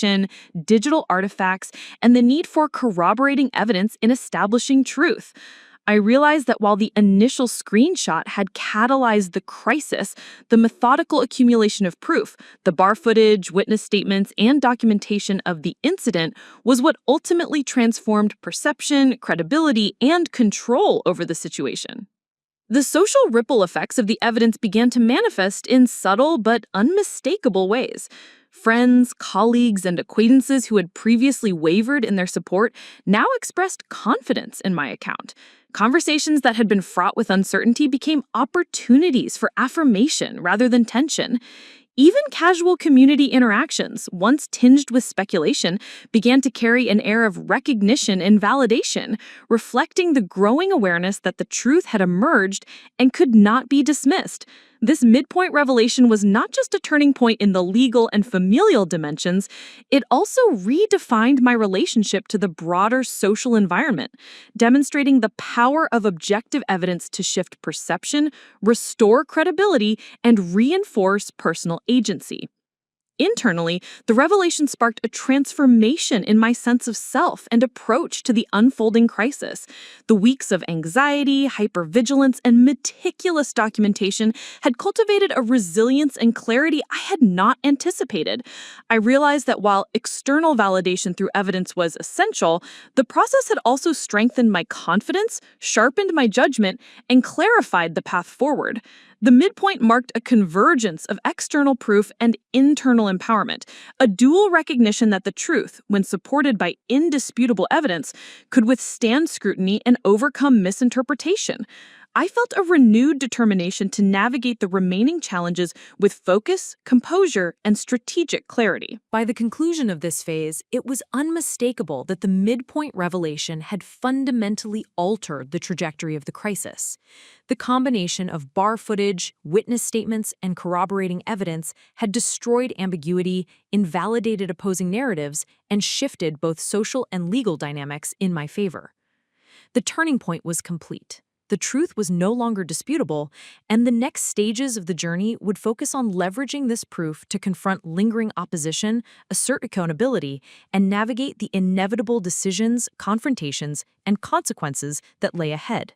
digital artifacts, and the need for corroborating evidence in establishing truth. I realized that while the initial screenshot had catalyzed the crisis, the methodical accumulation of proof, the bar footage, witness statements, and documentation of the incident was what ultimately transformed perception, credibility, and control over the situation. The social ripple effects of the evidence began to manifest in subtle but unmistakable ways. Friends, colleagues, and acquaintances who had previously wavered in their support now expressed confidence in my account. Conversations that had been fraught with uncertainty became opportunities for affirmation rather than tension. Even casual community interactions, once tinged with speculation, began to carry an air of recognition and validation, reflecting the growing awareness that the truth had emerged and could not be dismissed. This midpoint revelation was not just a turning point in the legal and familial dimensions, it also redefined my relationship to the broader social environment, demonstrating the power of objective evidence to shift perception, restore credibility, and reinforce personal agency. Internally, the revelation sparked a transformation in my sense of self and approach to the unfolding crisis. The weeks of anxiety, hypervigilance, and meticulous documentation had cultivated a resilience and clarity I had not anticipated. I realized that while external validation through evidence was essential, the process had also strengthened my confidence, sharpened my judgment, and clarified the path forward. The midpoint marked a convergence of external proof and internal empowerment, a dual recognition that the truth, when supported by indisputable evidence, could withstand scrutiny and overcome misinterpretation. I felt a renewed determination to navigate the remaining challenges with focus, composure, and strategic clarity. By the conclusion of this phase, it was unmistakable that the midpoint revelation had fundamentally altered the trajectory of the crisis. The combination of bar footage, witness statements, and corroborating evidence had destroyed ambiguity, invalidated opposing narratives, and shifted both social and legal dynamics in my favor. The turning point was complete. The truth was no longer disputable, and the next stages of the journey would focus on leveraging this proof to confront lingering opposition, assert accountability, and navigate the inevitable decisions, confrontations, and consequences that lay ahead.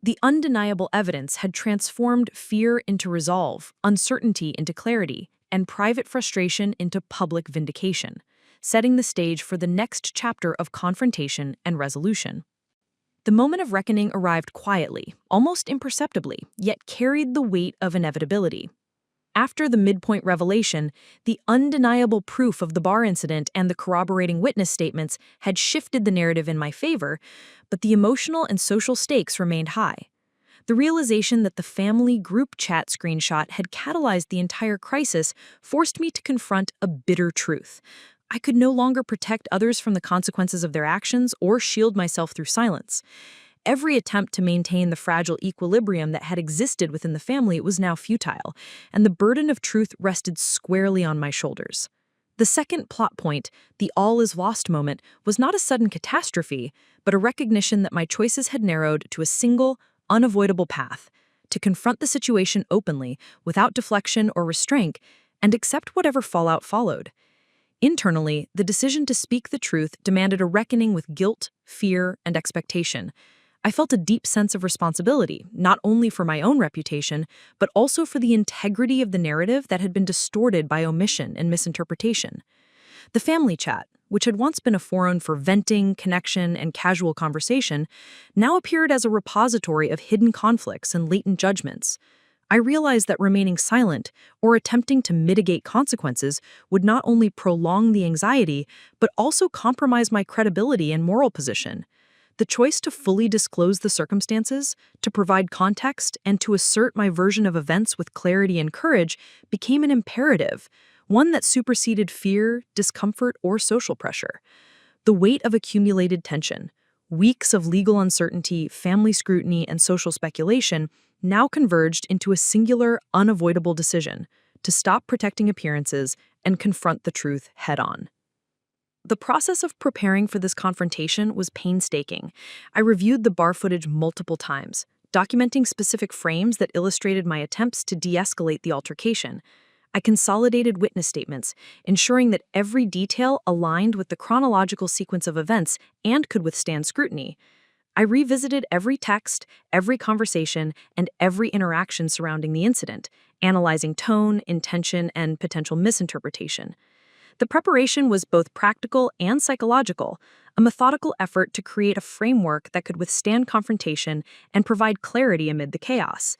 The undeniable evidence had transformed fear into resolve, uncertainty into clarity, and private frustration into public vindication, setting the stage for the next chapter of confrontation and resolution. The moment of reckoning arrived quietly, almost imperceptibly, yet carried the weight of inevitability. After the midpoint revelation, the undeniable proof of the bar incident and the corroborating witness statements had shifted the narrative in my favor, but the emotional and social stakes remained high. The realization that the family group chat screenshot had catalyzed the entire crisis forced me to confront a bitter truth. I could no longer protect others from the consequences of their actions or shield myself through silence. Every attempt to maintain the fragile equilibrium that had existed within the family was now futile, and the burden of truth rested squarely on my shoulders. The second plot point, the all is lost moment, was not a sudden catastrophe, but a recognition that my choices had narrowed to a single, unavoidable path: to confront the situation openly, without deflection or restraint, and accept whatever fallout followed. Internally, the decision to speak the truth demanded a reckoning with guilt, fear, and expectation. I felt a deep sense of responsibility, not only for my own reputation, but also for the integrity of the narrative that had been distorted by omission and misinterpretation. The family chat, which had once been a forum for venting, connection, and casual conversation, now appeared as a repository of hidden conflicts and latent judgments. I realized that remaining silent or attempting to mitigate consequences would not only prolong the anxiety, but also compromise my credibility and moral position. The choice to fully disclose the circumstances, to provide context, and to assert my version of events with clarity and courage became an imperative, one that superseded fear, discomfort, or social pressure. The weight of accumulated tension, weeks of legal uncertainty, family scrutiny, and social speculation now converged into a singular, unavoidable decision: to stop protecting appearances and confront the truth head-on. The process of preparing for this confrontation was painstaking. I reviewed the bar footage multiple times, documenting specific frames that illustrated my attempts to de-escalate the altercation. I consolidated witness statements, ensuring that every detail aligned with the chronological sequence of events and could withstand scrutiny. I revisited every text, every conversation, and every interaction surrounding the incident, analyzing tone, intention, and potential misinterpretation. The preparation was both practical and psychological, a methodical effort to create a framework that could withstand confrontation and provide clarity amid the chaos.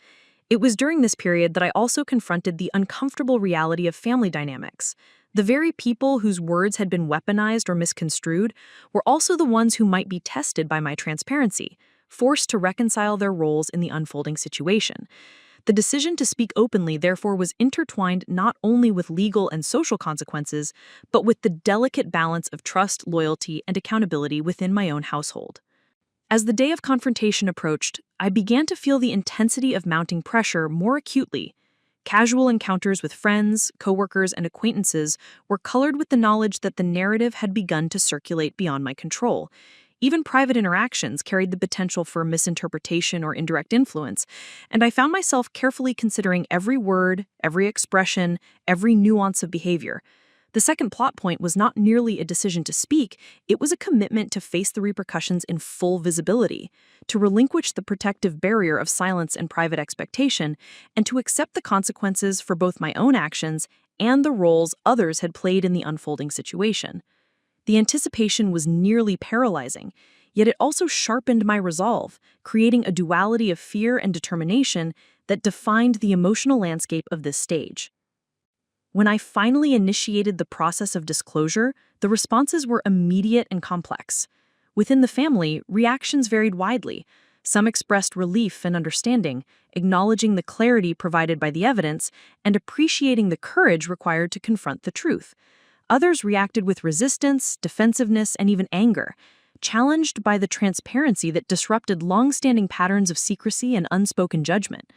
It was during this period that I also confronted the uncomfortable reality of family dynamics. The very people whose words had been weaponized or misconstrued were also the ones who might be tested by my transparency, forced to reconcile their roles in the unfolding situation. The decision to speak openly, therefore, was intertwined not only with legal and social consequences, but with the delicate balance of trust, loyalty, and accountability within my own household. As the day of confrontation approached, I began to feel the intensity of mounting pressure more acutely. Casual encounters with friends, coworkers, and acquaintances were colored with the knowledge that the narrative had begun to circulate beyond my control. Even private interactions carried the potential for misinterpretation or indirect influence, and I found myself carefully considering every word, every expression, every nuance of behavior. The second plot point was not merely a decision to speak, it was a commitment to face the repercussions in full visibility, to relinquish the protective barrier of silence and private expectation, and to accept the consequences for both my own actions and the roles others had played in the unfolding situation. The anticipation was nearly paralyzing, yet it also sharpened my resolve, creating a duality of fear and determination that defined the emotional landscape of this stage. When I finally initiated the process of disclosure, the responses were immediate and complex. Within the family, reactions varied widely. Some expressed relief and understanding, acknowledging the clarity provided by the evidence and appreciating the courage required to confront the truth. Others reacted with resistance, defensiveness, and even anger, challenged by the transparency that disrupted long-standing patterns of secrecy and unspoken judgment.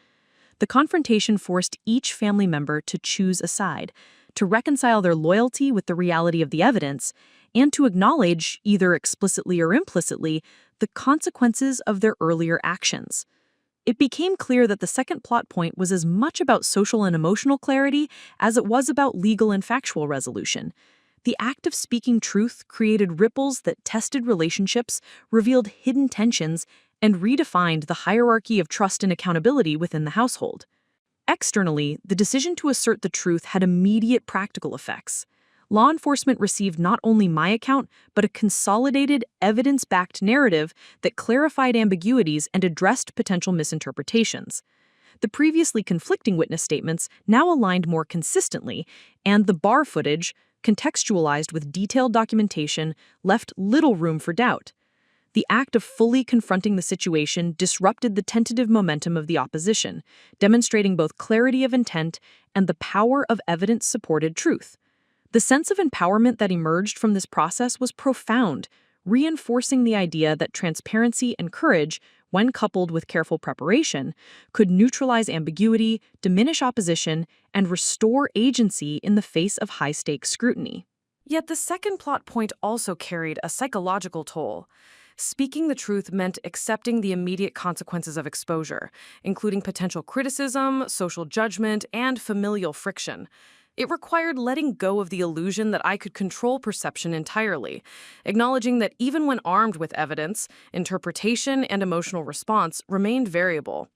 The confrontation forced each family member to choose a side, to reconcile their loyalty with the reality of the evidence, and to acknowledge, either explicitly or implicitly, the consequences of their earlier actions. It became clear that the second plot point was as much about social and emotional clarity as it was about legal and factual resolution. The act of speaking truth created ripples that tested relationships, revealed hidden tensions, and redefined the hierarchy of trust and accountability within the household. Externally, the decision to assert the truth had immediate practical effects. Law enforcement received not only my account, but a consolidated, evidence-backed narrative that clarified ambiguities and addressed potential misinterpretations. The previously conflicting witness statements now aligned more consistently, and the bar footage, contextualized with detailed documentation, left little room for doubt. The act of fully confronting the situation disrupted the tentative momentum of the opposition, demonstrating both clarity of intent and the power of evidence-supported truth. The sense of empowerment that emerged from this process was profound, reinforcing the idea that transparency and courage, when coupled with careful preparation, could neutralize ambiguity, diminish opposition, and restore agency in the face of high-stakes scrutiny. Yet the second plot point also carried a psychological toll. Speaking the truth meant accepting the immediate consequences of exposure, including potential criticism, social judgment, and familial friction. It required letting go of the illusion that I could control perception entirely, acknowledging that even when armed with evidence, interpretation and emotional response remained variable.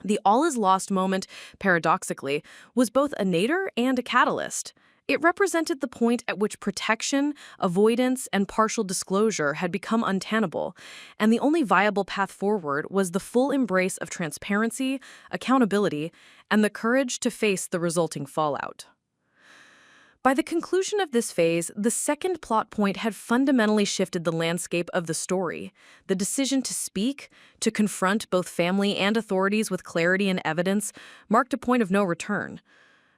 The all-is-lost moment, paradoxically, was both a nadir and a catalyst. It represented the point at which protection, avoidance, and partial disclosure had become untenable, and the only viable path forward was the full embrace of transparency, accountability, and the courage to face the resulting fallout. By the conclusion of this phase, the second plot point had fundamentally shifted the landscape of the story. The decision to speak, to confront both family and authorities with clarity and evidence, marked a point of no return.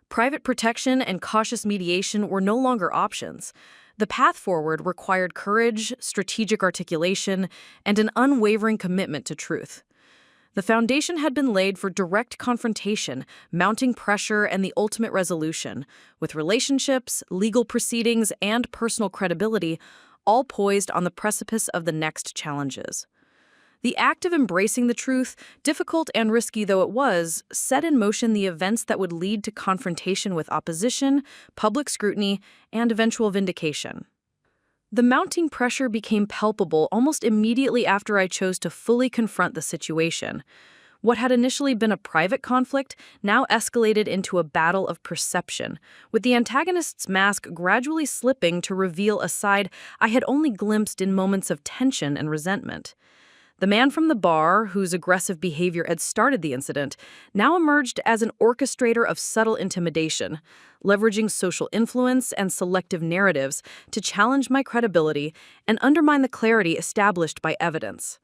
Private protection and cautious mediation were no longer options. The path forward required courage, strategic articulation, and an unwavering commitment to truth. The foundation had been laid for direct confrontation, mounting pressure, and the ultimate resolution, with relationships, legal proceedings, and personal credibility all poised on the precipice of the next challenges. The act of embracing the truth, difficult and risky though it was, set in motion the events that would lead to confrontation with opposition, public scrutiny, and eventual vindication. The mounting pressure became palpable almost immediately after I chose to fully confront the situation. What had initially been a private conflict now escalated into a battle of perception, with the antagonist's mask gradually slipping to reveal a side I had only glimpsed in moments of tension and resentment. The man from the bar, whose aggressive behavior had started the incident, now emerged as an orchestrator of subtle intimidation, leveraging social influence and selective narratives to challenge my credibility and undermine the clarity established by evidence.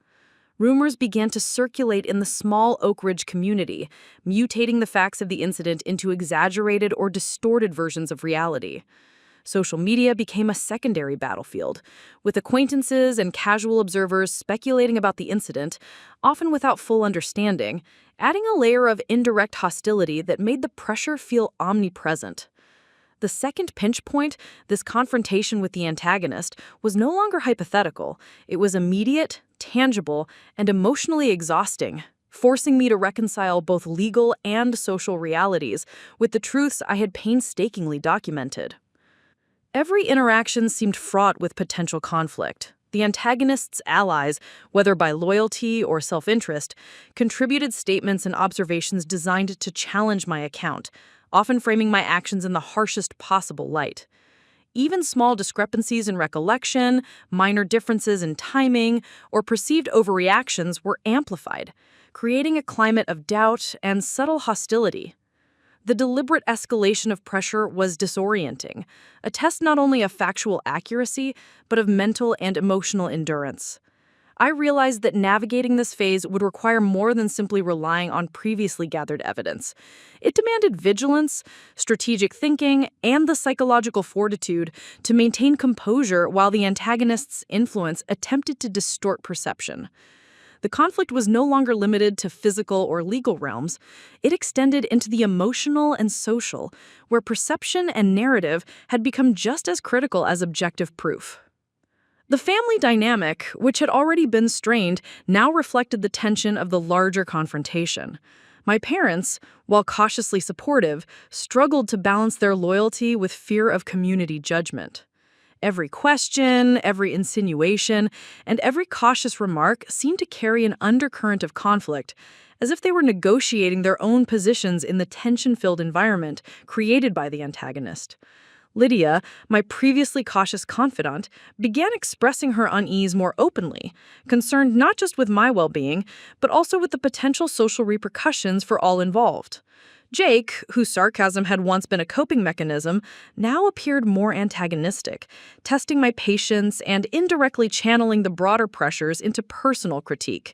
Rumors began to circulate in the small Oakridge community, mutating the facts of the incident into exaggerated or distorted versions of reality. Social media became a secondary battlefield, with acquaintances and casual observers speculating about the incident, often without full understanding, adding a layer of indirect hostility that made the pressure feel omnipresent. The second pinch point, this confrontation with the antagonist, was no longer hypothetical. It was immediate, tangible, and emotionally exhausting, forcing me to reconcile both legal and social realities with the truths I had painstakingly documented. Every interaction seemed fraught with potential conflict. The antagonist's allies, whether by loyalty or self-interest, contributed statements and observations designed to challenge my account, often framing my actions in the harshest possible light. Even small discrepancies in recollection, minor differences in timing, or perceived overreactions were amplified, creating a climate of doubt and subtle hostility. The deliberate escalation of pressure was disorienting, a test not only of factual accuracy, but of mental and emotional endurance. I realized that navigating this phase would require more than simply relying on previously gathered evidence. It demanded vigilance, strategic thinking, and the psychological fortitude to maintain composure while the antagonist's influence attempted to distort perception. The conflict was no longer limited to physical or legal realms. It extended into the emotional and social, where perception and narrative had become just as critical as objective proof. The family dynamic, which had already been strained, now reflected the tension of the larger confrontation. My parents, while cautiously supportive, struggled to balance their loyalty with fear of community judgment. Every question, every insinuation, and every cautious remark seemed to carry an undercurrent of conflict, as if they were negotiating their own positions in the tension-filled environment created by the antagonist. Lydia, my previously cautious confidant, began expressing her unease more openly, concerned not just with my well-being, but also with the potential social repercussions for all involved. Jake, whose sarcasm had once been a coping mechanism, now appeared more antagonistic, testing my patience and indirectly channeling the broader pressures into personal critique.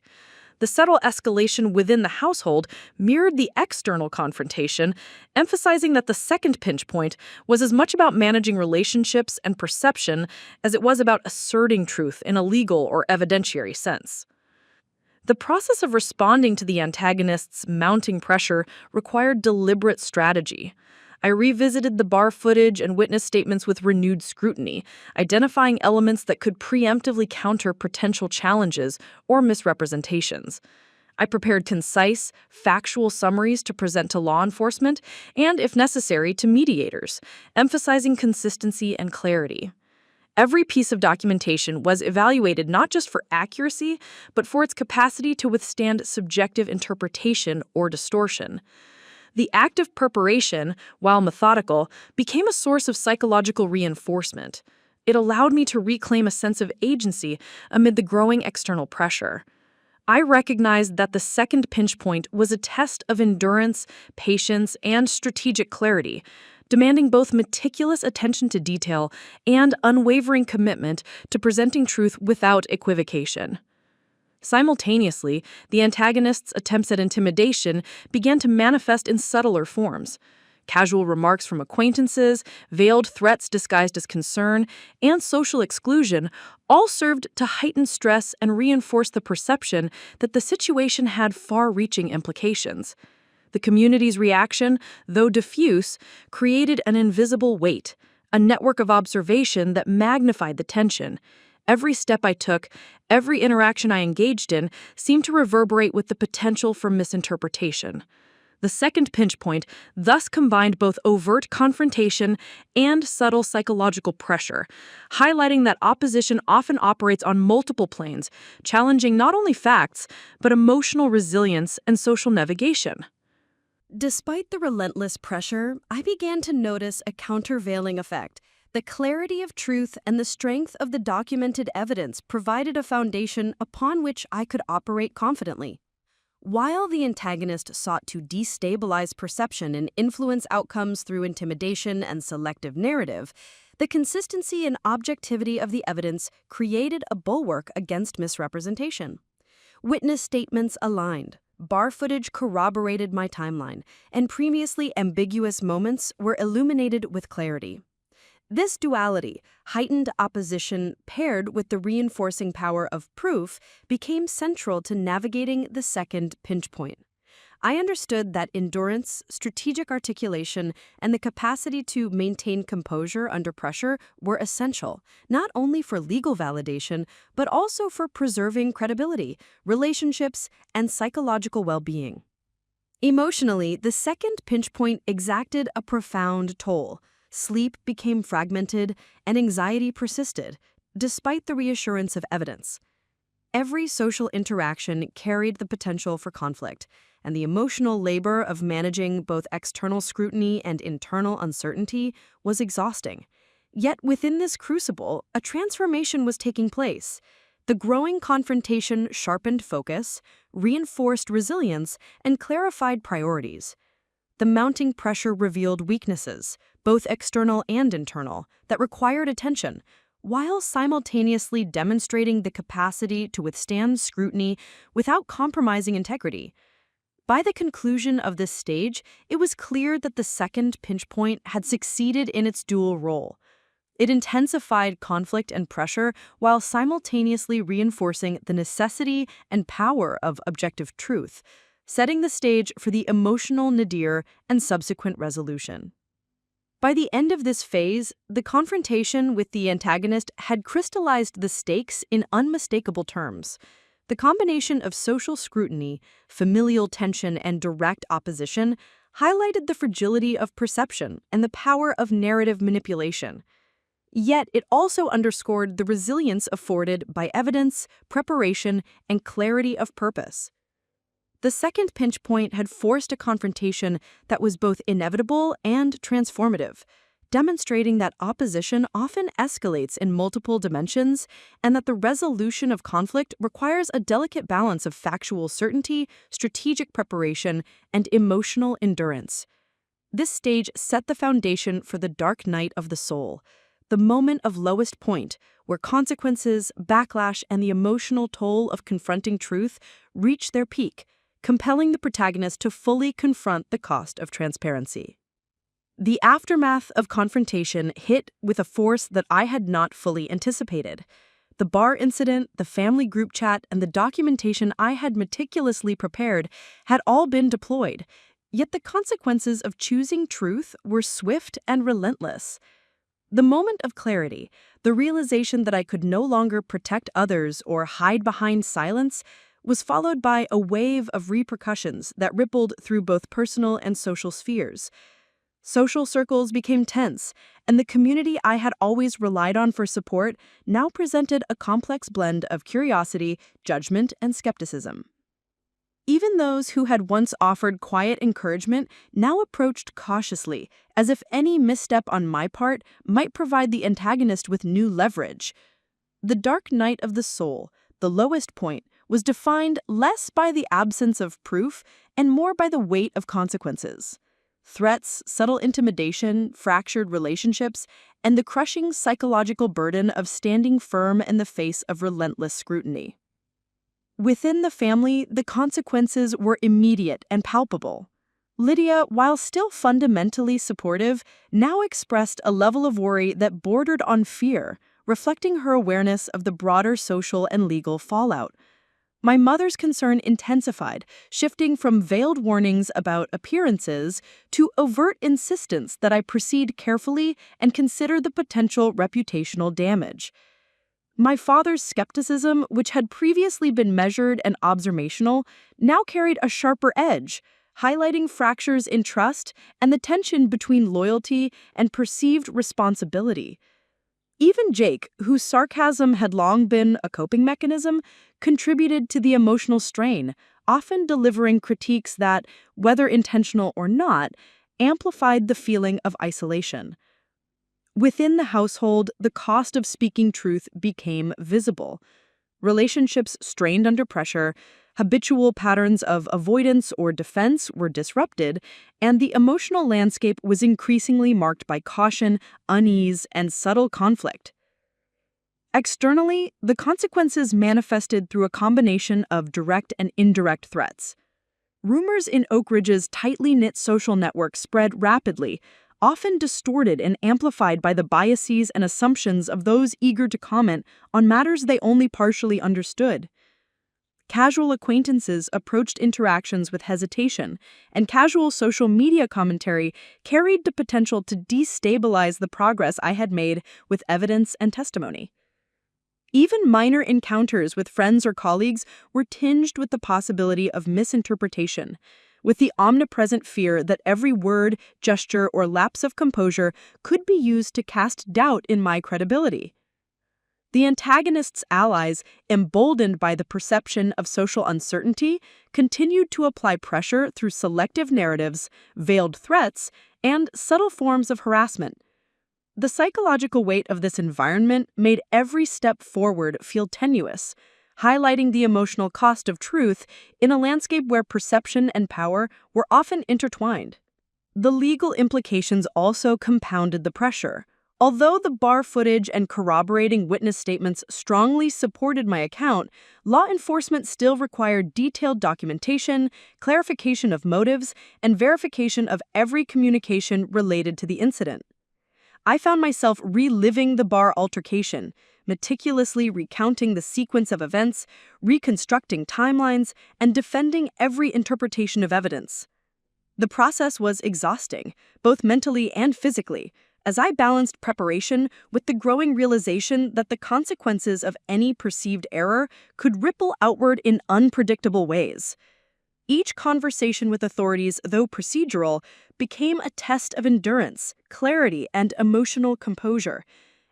The subtle escalation within the household mirrored the external confrontation, emphasizing that the second pinch point was as much about managing relationships and perception as it was about asserting truth in a legal or evidentiary sense. The process of responding to the antagonist's mounting pressure required deliberate strategy. I revisited the bar footage and witness statements with renewed scrutiny, identifying elements that could preemptively counter potential challenges or misrepresentations. I prepared concise, factual summaries to present to law enforcement and, if necessary, to mediators, emphasizing consistency and clarity. Every piece of documentation was evaluated not just for accuracy, but for its capacity to withstand subjective interpretation or distortion. The act of preparation, while methodical, became a source of psychological reinforcement. It allowed me to reclaim a sense of agency amid the growing external pressure. I recognized that the second pinch point was a test of endurance, patience, and strategic clarity, demanding both meticulous attention to detail and unwavering commitment to presenting truth without equivocation. Simultaneously, the antagonist's attempts at intimidation began to manifest in subtler forms. Casual remarks from acquaintances, veiled threats disguised as concern, and social exclusion all served to heighten stress and reinforce the perception that the situation had far-reaching implications. The community's reaction, though diffuse, created an invisible weight, a network of observation that magnified the tension. Every step I took, every interaction I engaged in, seemed to reverberate with the potential for misinterpretation. The second pinch point thus combined both overt confrontation and subtle psychological pressure, highlighting that opposition often operates on multiple planes, challenging not only facts, but emotional resilience and social navigation. Despite the relentless pressure, I began to notice a countervailing effect. The clarity of truth and the strength of the documented evidence provided a foundation upon which I could operate confidently. While the antagonist sought to destabilize perception and influence outcomes through intimidation and selective narrative, the consistency and objectivity of the evidence created a bulwark against misrepresentation. Witness statements aligned, bar footage corroborated my timeline, and previously ambiguous moments were illuminated with clarity. This duality, heightened opposition paired with the reinforcing power of proof, became central to navigating the second pinch point. I understood that endurance, strategic articulation, and the capacity to maintain composure under pressure were essential, not only for legal validation, but also for preserving credibility, relationships, and psychological well-being. Emotionally, the second pinch point exacted a profound toll. Sleep became fragmented, and anxiety persisted, despite the reassurance of evidence. Every social interaction carried the potential for conflict, and the emotional labor of managing both external scrutiny and internal uncertainty was exhausting. Yet within this crucible, a transformation was taking place. The growing confrontation sharpened focus, reinforced resilience, and clarified priorities. The mounting pressure revealed weaknesses, both external and internal, that required attention, while simultaneously demonstrating the capacity to withstand scrutiny without compromising integrity. By the conclusion of this stage, it was clear that the second pinch point had succeeded in its dual role. It intensified conflict and pressure while simultaneously reinforcing the necessity and power of objective truth, setting the stage for the emotional nadir and subsequent resolution. By the end of this phase, the confrontation with the antagonist had crystallized the stakes in unmistakable terms. The combination of social scrutiny, familial tension, and direct opposition highlighted the fragility of perception and the power of narrative manipulation. Yet it also underscored the resilience afforded by evidence, preparation, and clarity of purpose. The second pinch point had forced a confrontation that was both inevitable and transformative, demonstrating that opposition often escalates in multiple dimensions and that the resolution of conflict requires a delicate balance of factual certainty, strategic preparation, and emotional endurance. This stage set the foundation for the dark night of the soul, the moment of lowest point, where consequences, backlash, and the emotional toll of confronting truth reach their peak, compelling the protagonist to fully confront the cost of transparency. The aftermath of confrontation hit with a force that I had not fully anticipated. The bar incident, the family group chat, and the documentation I had meticulously prepared had all been deployed, yet the consequences of choosing truth were swift and relentless. The moment of clarity, the realization that I could no longer protect others or hide behind silence, was followed by a wave of repercussions that rippled through both personal and social spheres. Social circles became tense, and the community I had always relied on for support now presented a complex blend of curiosity, judgment, and skepticism. Even those who had once offered quiet encouragement now approached cautiously, as if any misstep on my part might provide the antagonist with new leverage. The dark night of the soul, the lowest point, was defined less by the absence of proof and more by the weight of consequences. Threats, subtle intimidation, fractured relationships, and the crushing psychological burden of standing firm in the face of relentless scrutiny. Within the family, the consequences were immediate and palpable. Lydia, while still fundamentally supportive, now expressed a level of worry that bordered on fear, reflecting her awareness of the broader social and legal fallout. My mother's concern intensified, shifting from veiled warnings about appearances to overt insistence that I proceed carefully and consider the potential reputational damage. My father's skepticism, which had previously been measured and observational, now carried a sharper edge, highlighting fractures in trust and the tension between loyalty and perceived responsibility. Even Jake, whose sarcasm had long been a coping mechanism, contributed to the emotional strain, often delivering critiques that, whether intentional or not, amplified the feeling of isolation. Within the household, the cost of speaking truth became visible. Relationships strained under pressure, habitual patterns of avoidance or defense were disrupted, and the emotional landscape was increasingly marked by caution, unease, and subtle conflict. Externally, the consequences manifested through a combination of direct and indirect threats. Rumors in Oakridge's tightly knit social network spread rapidly, often distorted and amplified by the biases and assumptions of those eager to comment on matters they only partially understood. Casual acquaintances approached interactions with hesitation, and casual social media commentary carried the potential to destabilize the progress I had made with evidence and testimony. Even minor encounters with friends or colleagues were tinged with the possibility of misinterpretation, with the omnipresent fear that every word, gesture, or lapse of composure could be used to cast doubt in my credibility. The antagonist's allies, emboldened by the perception of social uncertainty, continued to apply pressure through selective narratives, veiled threats, and subtle forms of harassment. The psychological weight of this environment made every step forward feel tenuous, highlighting the emotional cost of truth in a landscape where perception and power were often intertwined. The legal implications also compounded the pressure. Although the bar footage and corroborating witness statements strongly supported my account, law enforcement still required detailed documentation, clarification of motives, and verification of every communication related to the incident. I found myself reliving the bar altercation, meticulously recounting the sequence of events, reconstructing timelines, and defending every interpretation of evidence. The process was exhausting, both mentally and physically, as I balanced preparation with the growing realization that the consequences of any perceived error could ripple outward in unpredictable ways. Each conversation with authorities, though procedural, became a test of endurance, clarity, and emotional composure,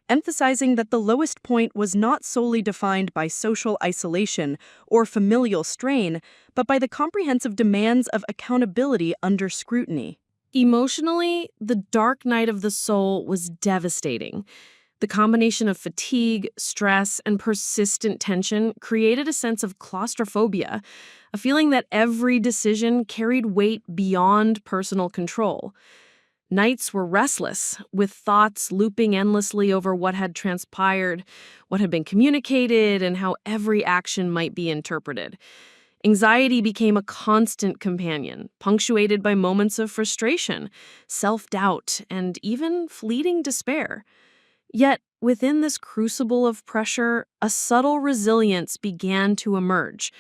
emphasizing that the lowest point was not solely defined by social isolation or familial strain, but by the comprehensive demands of accountability under scrutiny. Emotionally, the dark night of the soul was devastating. The combination of fatigue, stress, and persistent tension created a sense of claustrophobia, a feeling that every decision carried weight beyond personal control. Nights were restless, with thoughts looping endlessly over what had transpired, what had been communicated, and how every action might be interpreted. Anxiety became a constant companion, punctuated by moments of frustration, self-doubt, and even fleeting despair. Yet, within this crucible of pressure, a subtle resilience began to emerge.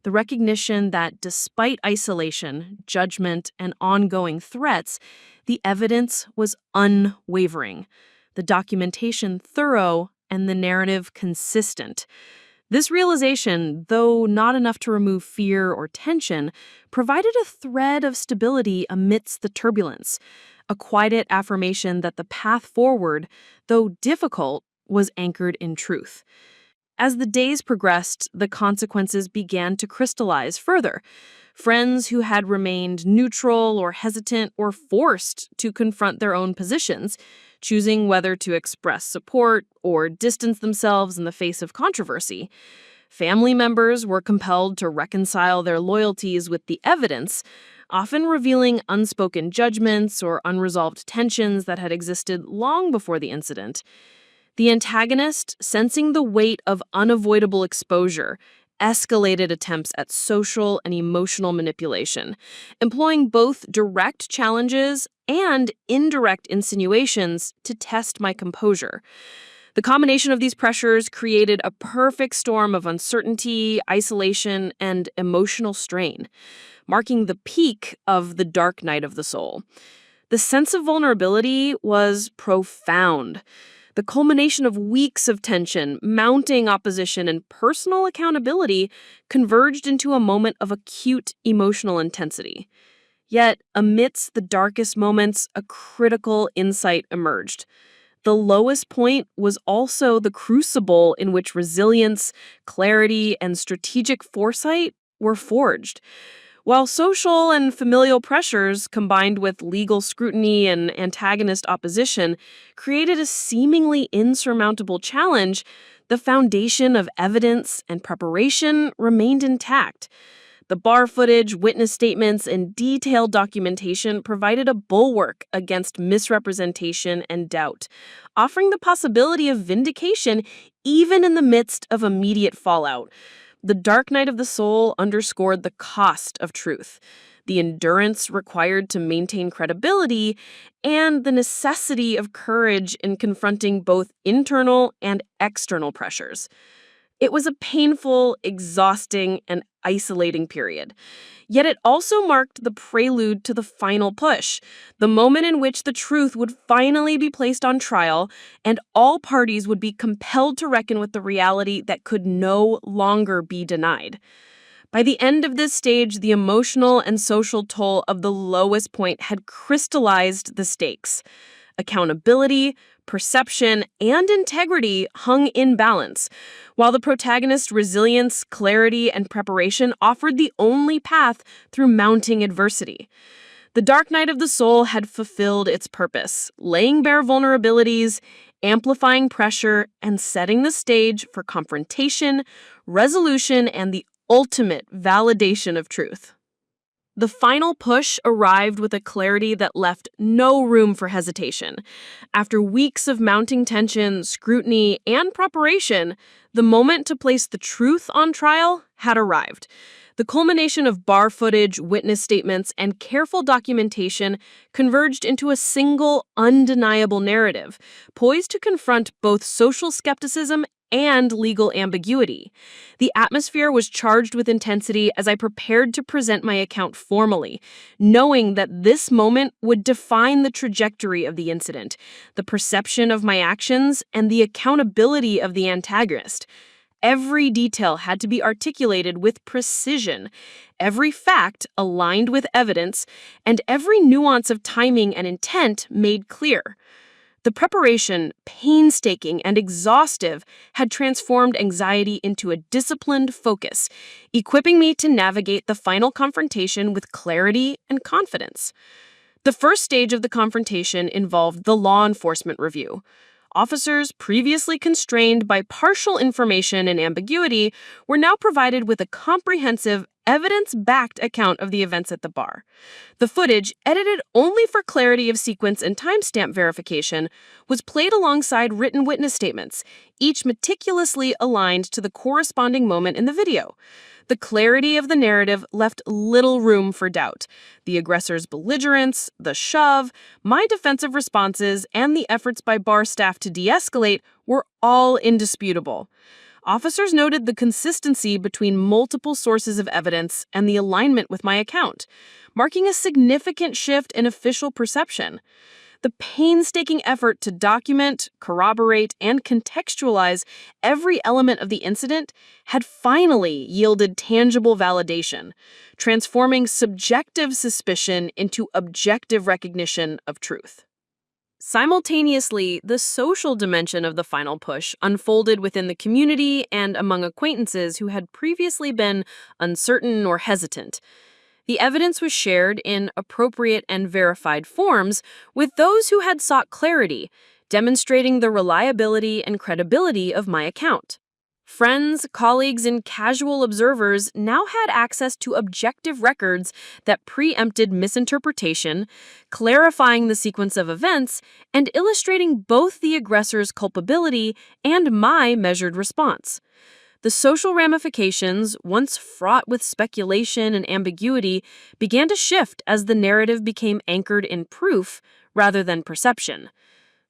The recognition that despite isolation, judgment, and ongoing threats, the evidence was unwavering, the documentation thorough, and the narrative consistent. This realization, though not enough to remove fear or tension, provided a thread of stability amidst the turbulence, a quiet affirmation that the path forward, though difficult, was anchored in truth. As the days progressed, the consequences began to crystallize further. Friends who had remained neutral or hesitant were forced to confront their own positions, choosing whether to express support or distance themselves in the face of controversy. Family members were compelled to reconcile their loyalties with the evidence, often revealing unspoken judgments or unresolved tensions that had existed long before the incident. The antagonist, sensing the weight of unavoidable exposure, escalated attempts at social and emotional manipulation, employing both direct challenges and indirect insinuations to test my composure. The combination of these pressures created a perfect storm of uncertainty, isolation, and emotional strain, marking the peak of the dark night of the soul. The sense of vulnerability was profound. The culmination of weeks of tension, mounting opposition, and personal accountability converged into a moment of acute emotional intensity. Yet, amidst the darkest moments, a critical insight emerged. The lowest point was also the crucible in which resilience, clarity, and strategic foresight were forged. While social and familial pressures, combined with legal scrutiny and antagonist opposition, created a seemingly insurmountable challenge, the foundation of evidence and preparation remained intact. The bar footage, witness statements, and detailed documentation provided a bulwark against misrepresentation and doubt, offering the possibility of vindication even in the midst of immediate fallout. The dark night of the soul underscored the cost of truth, the endurance required to maintain credibility, and the necessity of courage in confronting both internal and external pressures. It was a painful, exhausting, and isolating period. Yet it also marked the prelude to the final push, the moment in which the truth would finally be placed on trial and all parties would be compelled to reckon with the reality that could no longer be denied. By the end of this stage, the emotional and social toll of the lowest point had crystallized the stakes. Accountability, perception, and integrity hung in balance, while the protagonist's resilience, clarity, and preparation offered the only path through mounting adversity. The dark night of the soul had fulfilled its purpose, laying bare vulnerabilities, amplifying pressure, and setting the stage for confrontation, resolution, and the ultimate validation of truth. The final push arrived with a clarity that left no room for hesitation. After weeks of mounting tension, scrutiny, and preparation, the moment to place the truth on trial had arrived. The culmination of bar footage, witness statements, and careful documentation converged into a single, undeniable narrative, poised to confront both social skepticism and legal ambiguity. The atmosphere was charged with intensity as I prepared to present my account formally, knowing that this moment would define the trajectory of the incident, the perception of my actions, and the accountability of the antagonist. Every detail had to be articulated with precision, every fact aligned with evidence, and every nuance of timing and intent made clear. The preparation, painstaking and exhaustive, had transformed anxiety into a disciplined focus, equipping me to navigate the final confrontation with clarity and confidence. The first stage of the confrontation involved the law enforcement review. Officers previously constrained by partial information and ambiguity were now provided with a comprehensive, evidence-backed account of the events at the bar. The footage, edited only for clarity of sequence and timestamp verification, was played alongside written witness statements, each meticulously aligned to the corresponding moment in the video. The clarity of the narrative left little room for doubt. The aggressor's belligerence, the shove, my defensive responses, and the efforts by bar staff to de-escalate were all indisputable. Officers noted the consistency between multiple sources of evidence and the alignment with my account, marking a significant shift in official perception. The painstaking effort to document, corroborate, and contextualize every element of the incident had finally yielded tangible validation, transforming subjective suspicion into objective recognition of truth. Simultaneously, the social dimension of the final push unfolded within the community and among acquaintances who had previously been uncertain or hesitant. The evidence was shared in appropriate and verified forms with those who had sought clarity, demonstrating the reliability and credibility of my account. Friends, colleagues, and casual observers now had access to objective records that preempted misinterpretation, clarifying the sequence of events, and illustrating both the aggressor's culpability and my measured response. The social ramifications, once fraught with speculation and ambiguity, began to shift as the narrative became anchored in proof rather than perception.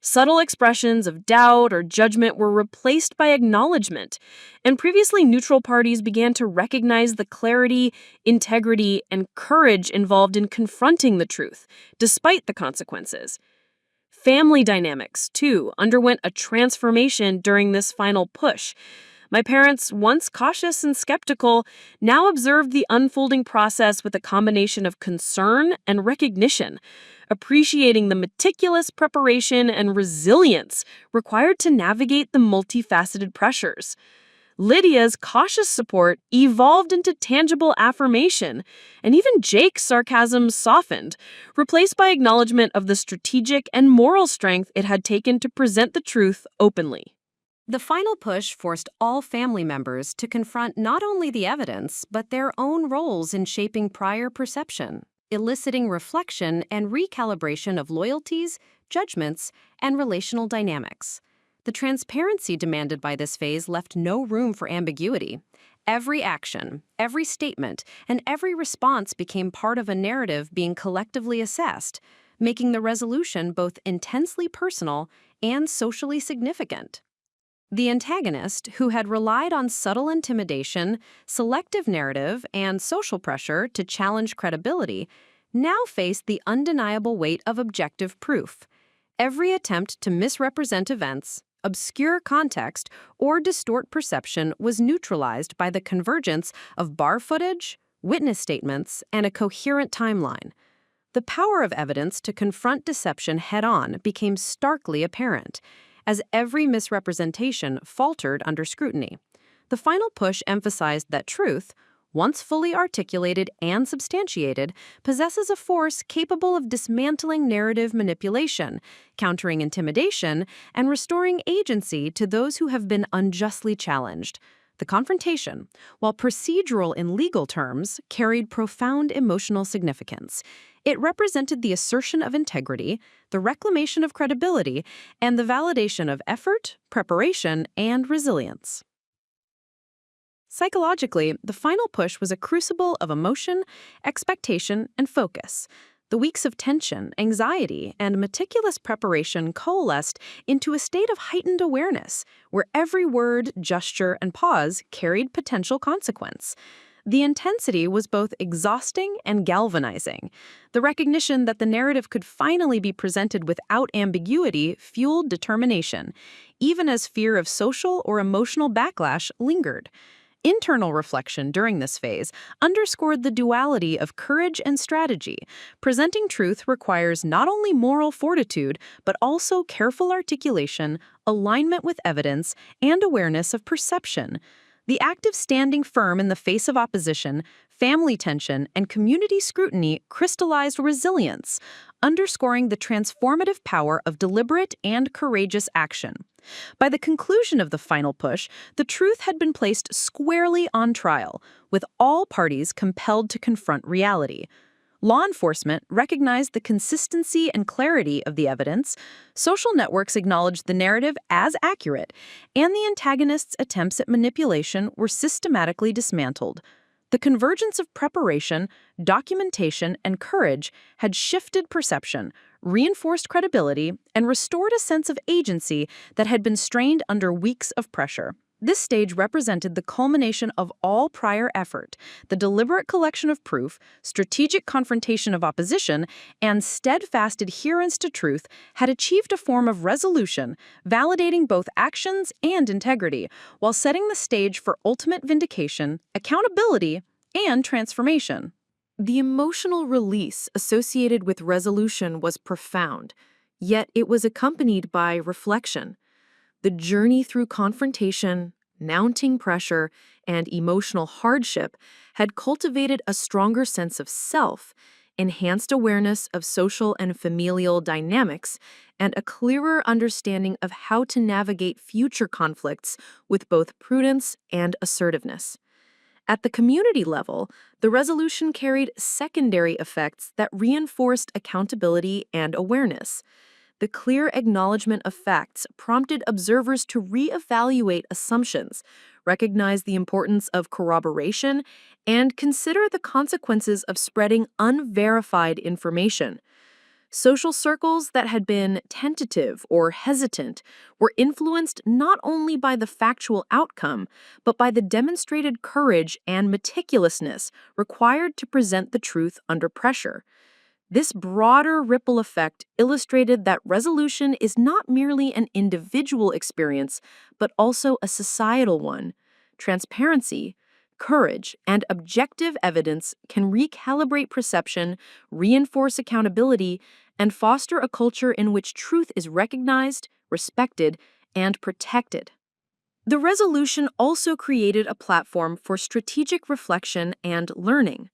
Subtle expressions of doubt or judgment were replaced by acknowledgement, and previously neutral parties began to recognize the clarity, integrity, and courage involved in confronting the truth, despite the consequences. Family dynamics, too, underwent a transformation during this final push. My parents, once cautious and skeptical, now observed the unfolding process with a combination of concern and recognition, appreciating the meticulous preparation and resilience required to navigate the multifaceted pressures. Lydia's cautious support evolved into tangible affirmation, and even Jake's sarcasm softened, replaced by acknowledgement of the strategic and moral strength it had taken to present the truth openly. The final push forced all family members to confront not only the evidence, but their own roles in shaping prior perception, eliciting reflection and recalibration of loyalties, judgments, and relational dynamics. The transparency demanded by this phase left no room for ambiguity. Every action, every statement, and every response became part of a narrative being collectively assessed, making the resolution both intensely personal and socially significant. The antagonist, who had relied on subtle intimidation, selective narrative, and social pressure to challenge credibility, now faced the undeniable weight of objective proof. Every attempt to misrepresent events, obscure context, or distort perception was neutralized by the convergence of bar footage, witness statements, and a coherent timeline. The power of evidence to confront deception head-on became starkly apparent, as every misrepresentation faltered under scrutiny. The final push emphasized that truth, once fully articulated and substantiated, possesses a force capable of dismantling narrative manipulation, countering intimidation, and restoring agency to those who have been unjustly challenged. The confrontation, while procedural in legal terms, carried profound emotional significance. It represented the assertion of integrity, the reclamation of credibility, and the validation of effort, preparation, and resilience. Psychologically, the final push was a crucible of emotion, expectation, and focus. The weeks of tension, anxiety, and meticulous preparation coalesced into a state of heightened awareness, where every word, gesture, and pause carried potential consequence. The intensity was both exhausting and galvanizing. The recognition that the narrative could finally be presented without ambiguity fueled determination, even as fear of social or emotional backlash lingered. Internal reflection during this phase underscored the duality of courage and strategy. Presenting truth requires not only moral fortitude, but also careful articulation, alignment with evidence, and awareness of perception. The act of standing firm in the face of opposition, family tension, and community scrutiny crystallized resilience, underscoring the transformative power of deliberate and courageous action. By the conclusion of the final push, the truth had been placed squarely on trial, with all parties compelled to confront reality. Law enforcement recognized the consistency and clarity of the evidence, social networks acknowledged the narrative as accurate, and the antagonist's attempts at manipulation were systematically dismantled. The convergence of preparation, documentation, and courage had shifted perception, reinforced credibility, and restored a sense of agency that had been strained under weeks of pressure. This stage represented the culmination of all prior effort, the deliberate collection of proof, strategic confrontation of opposition, and steadfast adherence to truth had achieved a form of resolution, validating both actions and integrity, while setting the stage for ultimate vindication, accountability, and transformation. The emotional release associated with resolution was profound, yet it was accompanied by reflection. The journey through confrontation, mounting pressure, and emotional hardship had cultivated a stronger sense of self, enhanced awareness of social and familial dynamics, and a clearer understanding of how to navigate future conflicts with both prudence and assertiveness. At the community level, the resolution carried secondary effects that reinforced accountability and awareness. The clear acknowledgement of facts prompted observers to reevaluate assumptions, recognize the importance of corroboration, and consider the consequences of spreading unverified information. Social circles that had been tentative or hesitant were influenced not only by the factual outcome, but by the demonstrated courage and meticulousness required to present the truth under pressure. This broader ripple effect illustrated that resolution is not merely an individual experience, but also a societal one. Transparency, courage, and objective evidence can recalibrate perception, reinforce accountability, and foster a culture in which truth is recognized, respected, and protected. The resolution also created a platform for strategic reflection and learning.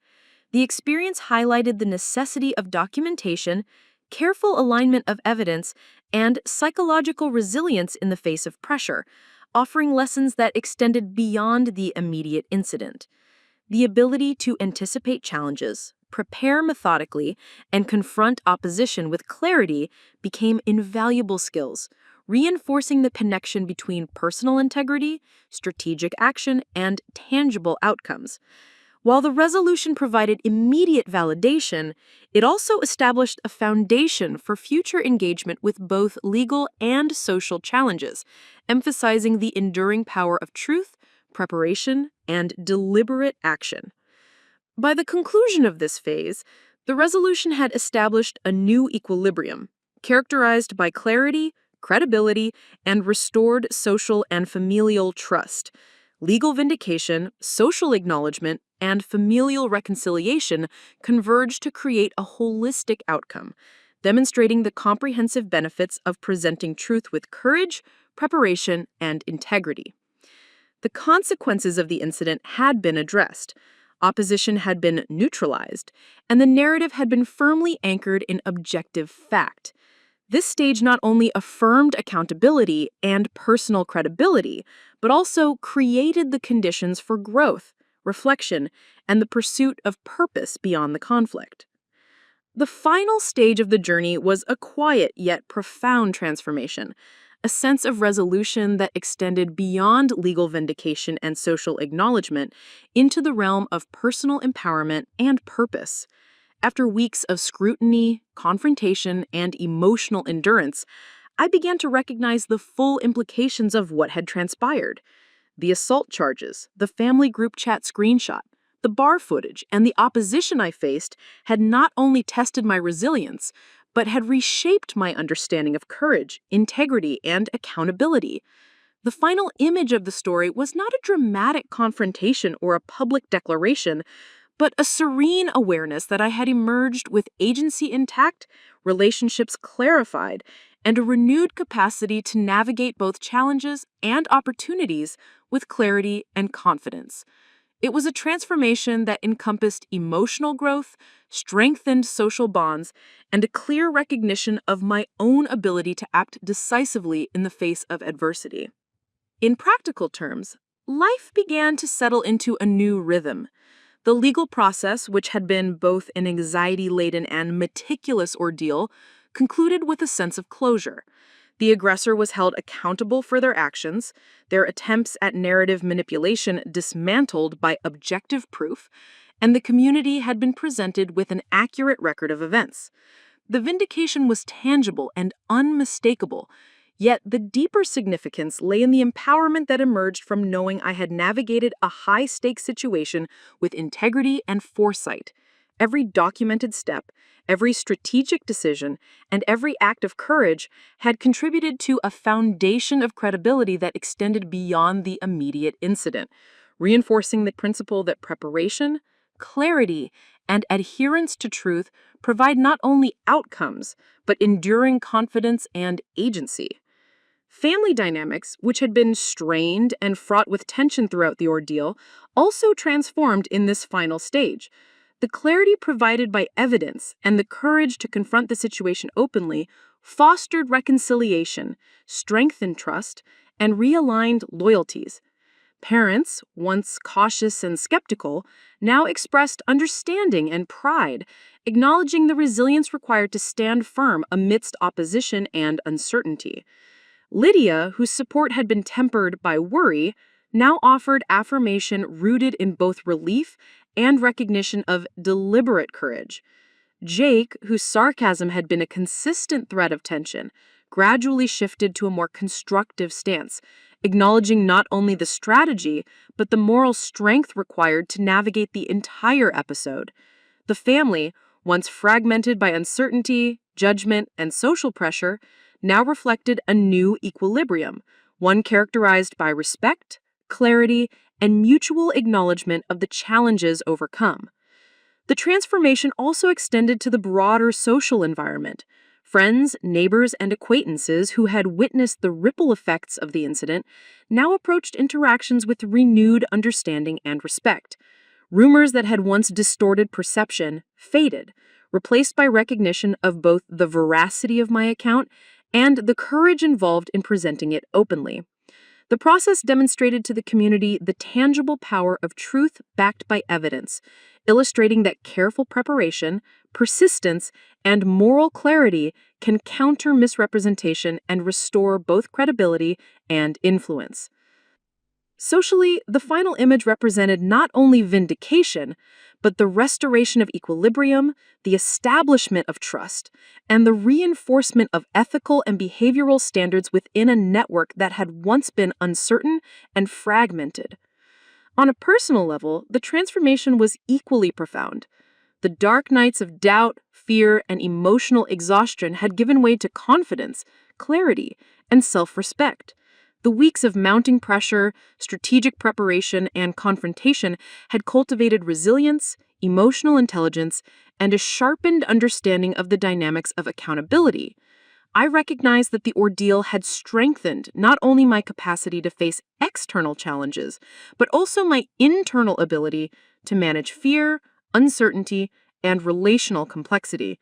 The experience highlighted the necessity of documentation, careful alignment of evidence, and psychological resilience in the face of pressure, offering lessons that extended beyond the immediate incident. The ability to anticipate challenges, prepare methodically, and confront opposition with clarity became invaluable skills, reinforcing the connection between personal integrity, strategic action, and tangible outcomes. While the resolution provided immediate validation, it also established a foundation for future engagement with both legal and social challenges, emphasizing the enduring power of truth, preparation, and deliberate action. By the conclusion of this phase, the resolution had established a new equilibrium, characterized by clarity, credibility, and restored social and familial trust. Legal vindication, social acknowledgement, and familial reconciliation converge to create a holistic outcome, demonstrating the comprehensive benefits of presenting truth with courage, preparation, and integrity. The consequences of the incident had been addressed. Opposition had been neutralized, and the narrative had been firmly anchored in objective fact. This stage not only affirmed accountability and personal credibility, but also created the conditions for growth, reflection, and the pursuit of purpose beyond the conflict. The final stage of the journey was a quiet yet profound transformation, a sense of resolution that extended beyond legal vindication and social acknowledgement into the realm of personal empowerment and purpose. After weeks of scrutiny, confrontation, and emotional endurance, I began to recognize the full implications of what had transpired. The assault charges, the family group chat screenshot, the bar footage, and the opposition I faced had not only tested my resilience, but had reshaped my understanding of courage, integrity, and accountability. The final image of the story was not a dramatic confrontation or a public declaration, but a serene awareness that I had emerged with agency intact, relationships clarified, and a renewed capacity to navigate both challenges and opportunities with clarity and confidence. It was a transformation that encompassed emotional growth, strengthened social bonds, and a clear recognition of my own ability to act decisively in the face of adversity. In practical terms, life began to settle into a new rhythm. The legal process, which had been both an anxiety-laden and meticulous ordeal, concluded with a sense of closure. The aggressor was held accountable for their actions, their attempts at narrative manipulation dismantled by objective proof, and the community had been presented with an accurate record of events. The vindication was tangible and unmistakable, yet the deeper significance lay in the empowerment that emerged from knowing I had navigated a high-stakes situation with integrity and foresight. Every documented step, every strategic decision, and every act of courage had contributed to a foundation of credibility that extended beyond the immediate incident, reinforcing the principle that preparation, clarity, and adherence to truth provide not only outcomes, but enduring confidence and agency. Family dynamics, which had been strained and fraught with tension throughout the ordeal, also transformed in this final stage. The clarity provided by evidence and the courage to confront the situation openly fostered reconciliation, strengthened trust, and realigned loyalties. Parents, once cautious and skeptical, now expressed understanding and pride, acknowledging the resilience required to stand firm amidst opposition and uncertainty. Lydia, whose support had been tempered by worry, now offered affirmation rooted in both relief and recognition of deliberate courage. Jake, whose sarcasm had been a consistent thread of tension, gradually shifted to a more constructive stance, acknowledging not only the strategy, but the moral strength required to navigate the entire episode. The family, once fragmented by uncertainty, judgment, and social pressure, now reflected a new equilibrium, one characterized by respect, clarity, and mutual acknowledgement of the challenges overcome. The transformation also extended to the broader social environment. Friends, neighbors, and acquaintances who had witnessed the ripple effects of the incident now approached interactions with renewed understanding and respect. Rumors that had once distorted perception faded, replaced by recognition of both the veracity of my account and the courage involved in presenting it openly. The process demonstrated to the community the tangible power of truth backed by evidence, illustrating that careful preparation, persistence, and moral clarity can counter misrepresentation and restore both credibility and influence. Socially, the final image represented not only vindication, but the restoration of equilibrium, the establishment of trust, and the reinforcement of ethical and behavioral standards within a network that had once been uncertain and fragmented. On a personal level, the transformation was equally profound. The dark nights of doubt, fear, and emotional exhaustion had given way to confidence, clarity, and self-respect. The weeks of mounting pressure, strategic preparation, and confrontation had cultivated resilience, emotional intelligence, and a sharpened understanding of the dynamics of accountability. I recognized that the ordeal had strengthened not only my capacity to face external challenges, but also my internal ability to manage fear, uncertainty, and relational complexity.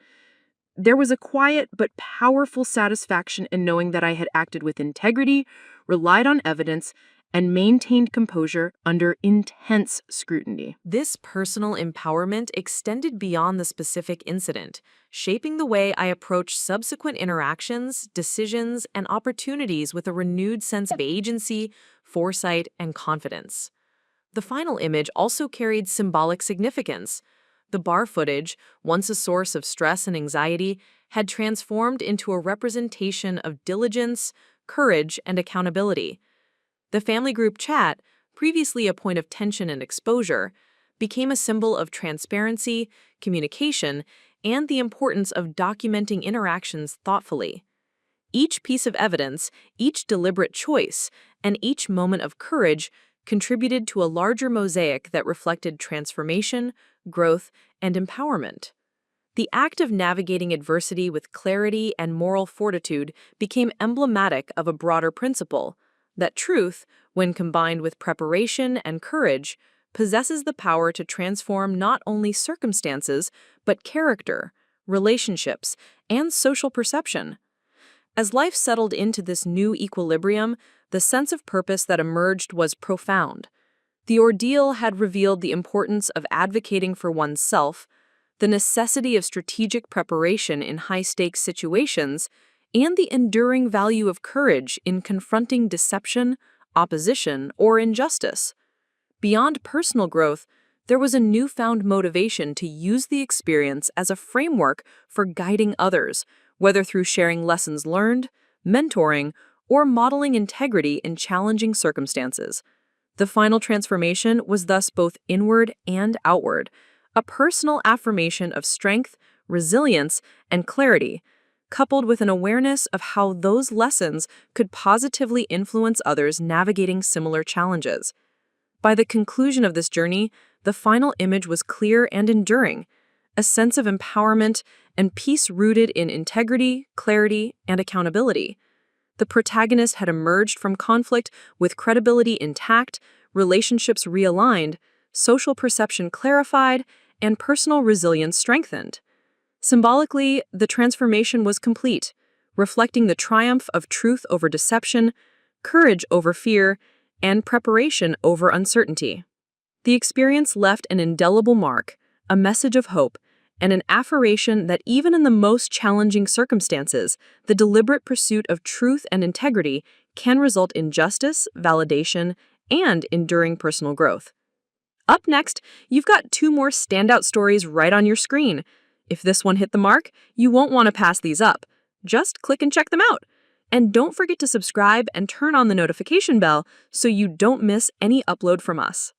There was a quiet but powerful satisfaction in knowing that I had acted with integrity, relied on evidence, and maintained composure under intense scrutiny. This personal empowerment extended beyond the specific incident, shaping the way I approach subsequent interactions, decisions, and opportunities with a renewed sense of agency, foresight, and confidence. The final image also carried symbolic significance. The bar footage, once a source of stress and anxiety, had transformed into a representation of diligence, courage, and accountability. The family group chat, previously a point of tension and exposure, became a symbol of transparency, communication, and the importance of documenting interactions thoughtfully. Each piece of evidence, each deliberate choice, and each moment of courage contributed to a larger mosaic that reflected transformation, growth, and empowerment. The act of navigating adversity with clarity and moral fortitude became emblematic of a broader principle, that truth, when combined with preparation and courage, possesses the power to transform not only circumstances, but character, relationships, and social perception. As life settled into this new equilibrium, the sense of purpose that emerged was profound. The ordeal had revealed the importance of advocating for oneself, the necessity of strategic preparation in high-stakes situations, and the enduring value of courage in confronting deception, opposition, or injustice. Beyond personal growth, there was a newfound motivation to use the experience as a framework for guiding others, whether through sharing lessons learned, mentoring, or modeling integrity in challenging circumstances. The final transformation was thus both inward and outward, a personal affirmation of strength, resilience, and clarity, coupled with an awareness of how those lessons could positively influence others navigating similar challenges. By the conclusion of this journey, the final image was clear and enduring, a sense of empowerment and peace rooted in integrity, clarity, and accountability. The protagonist had emerged from conflict with credibility intact, relationships realigned, social perception clarified, and personal resilience strengthened. Symbolically, the transformation was complete, reflecting the triumph of truth over deception, courage over fear, and preparation over uncertainty. The experience left an indelible mark, a message of hope, and an affirmation that even in the most challenging circumstances, the deliberate pursuit of truth and integrity can result in justice, validation, and enduring personal growth. Up next, you've got two more standout stories right on your screen. If this one hit the mark, you won't want to pass these up. Just click and check them out. And don't forget to subscribe and turn on the notification bell so you don't miss any upload from us.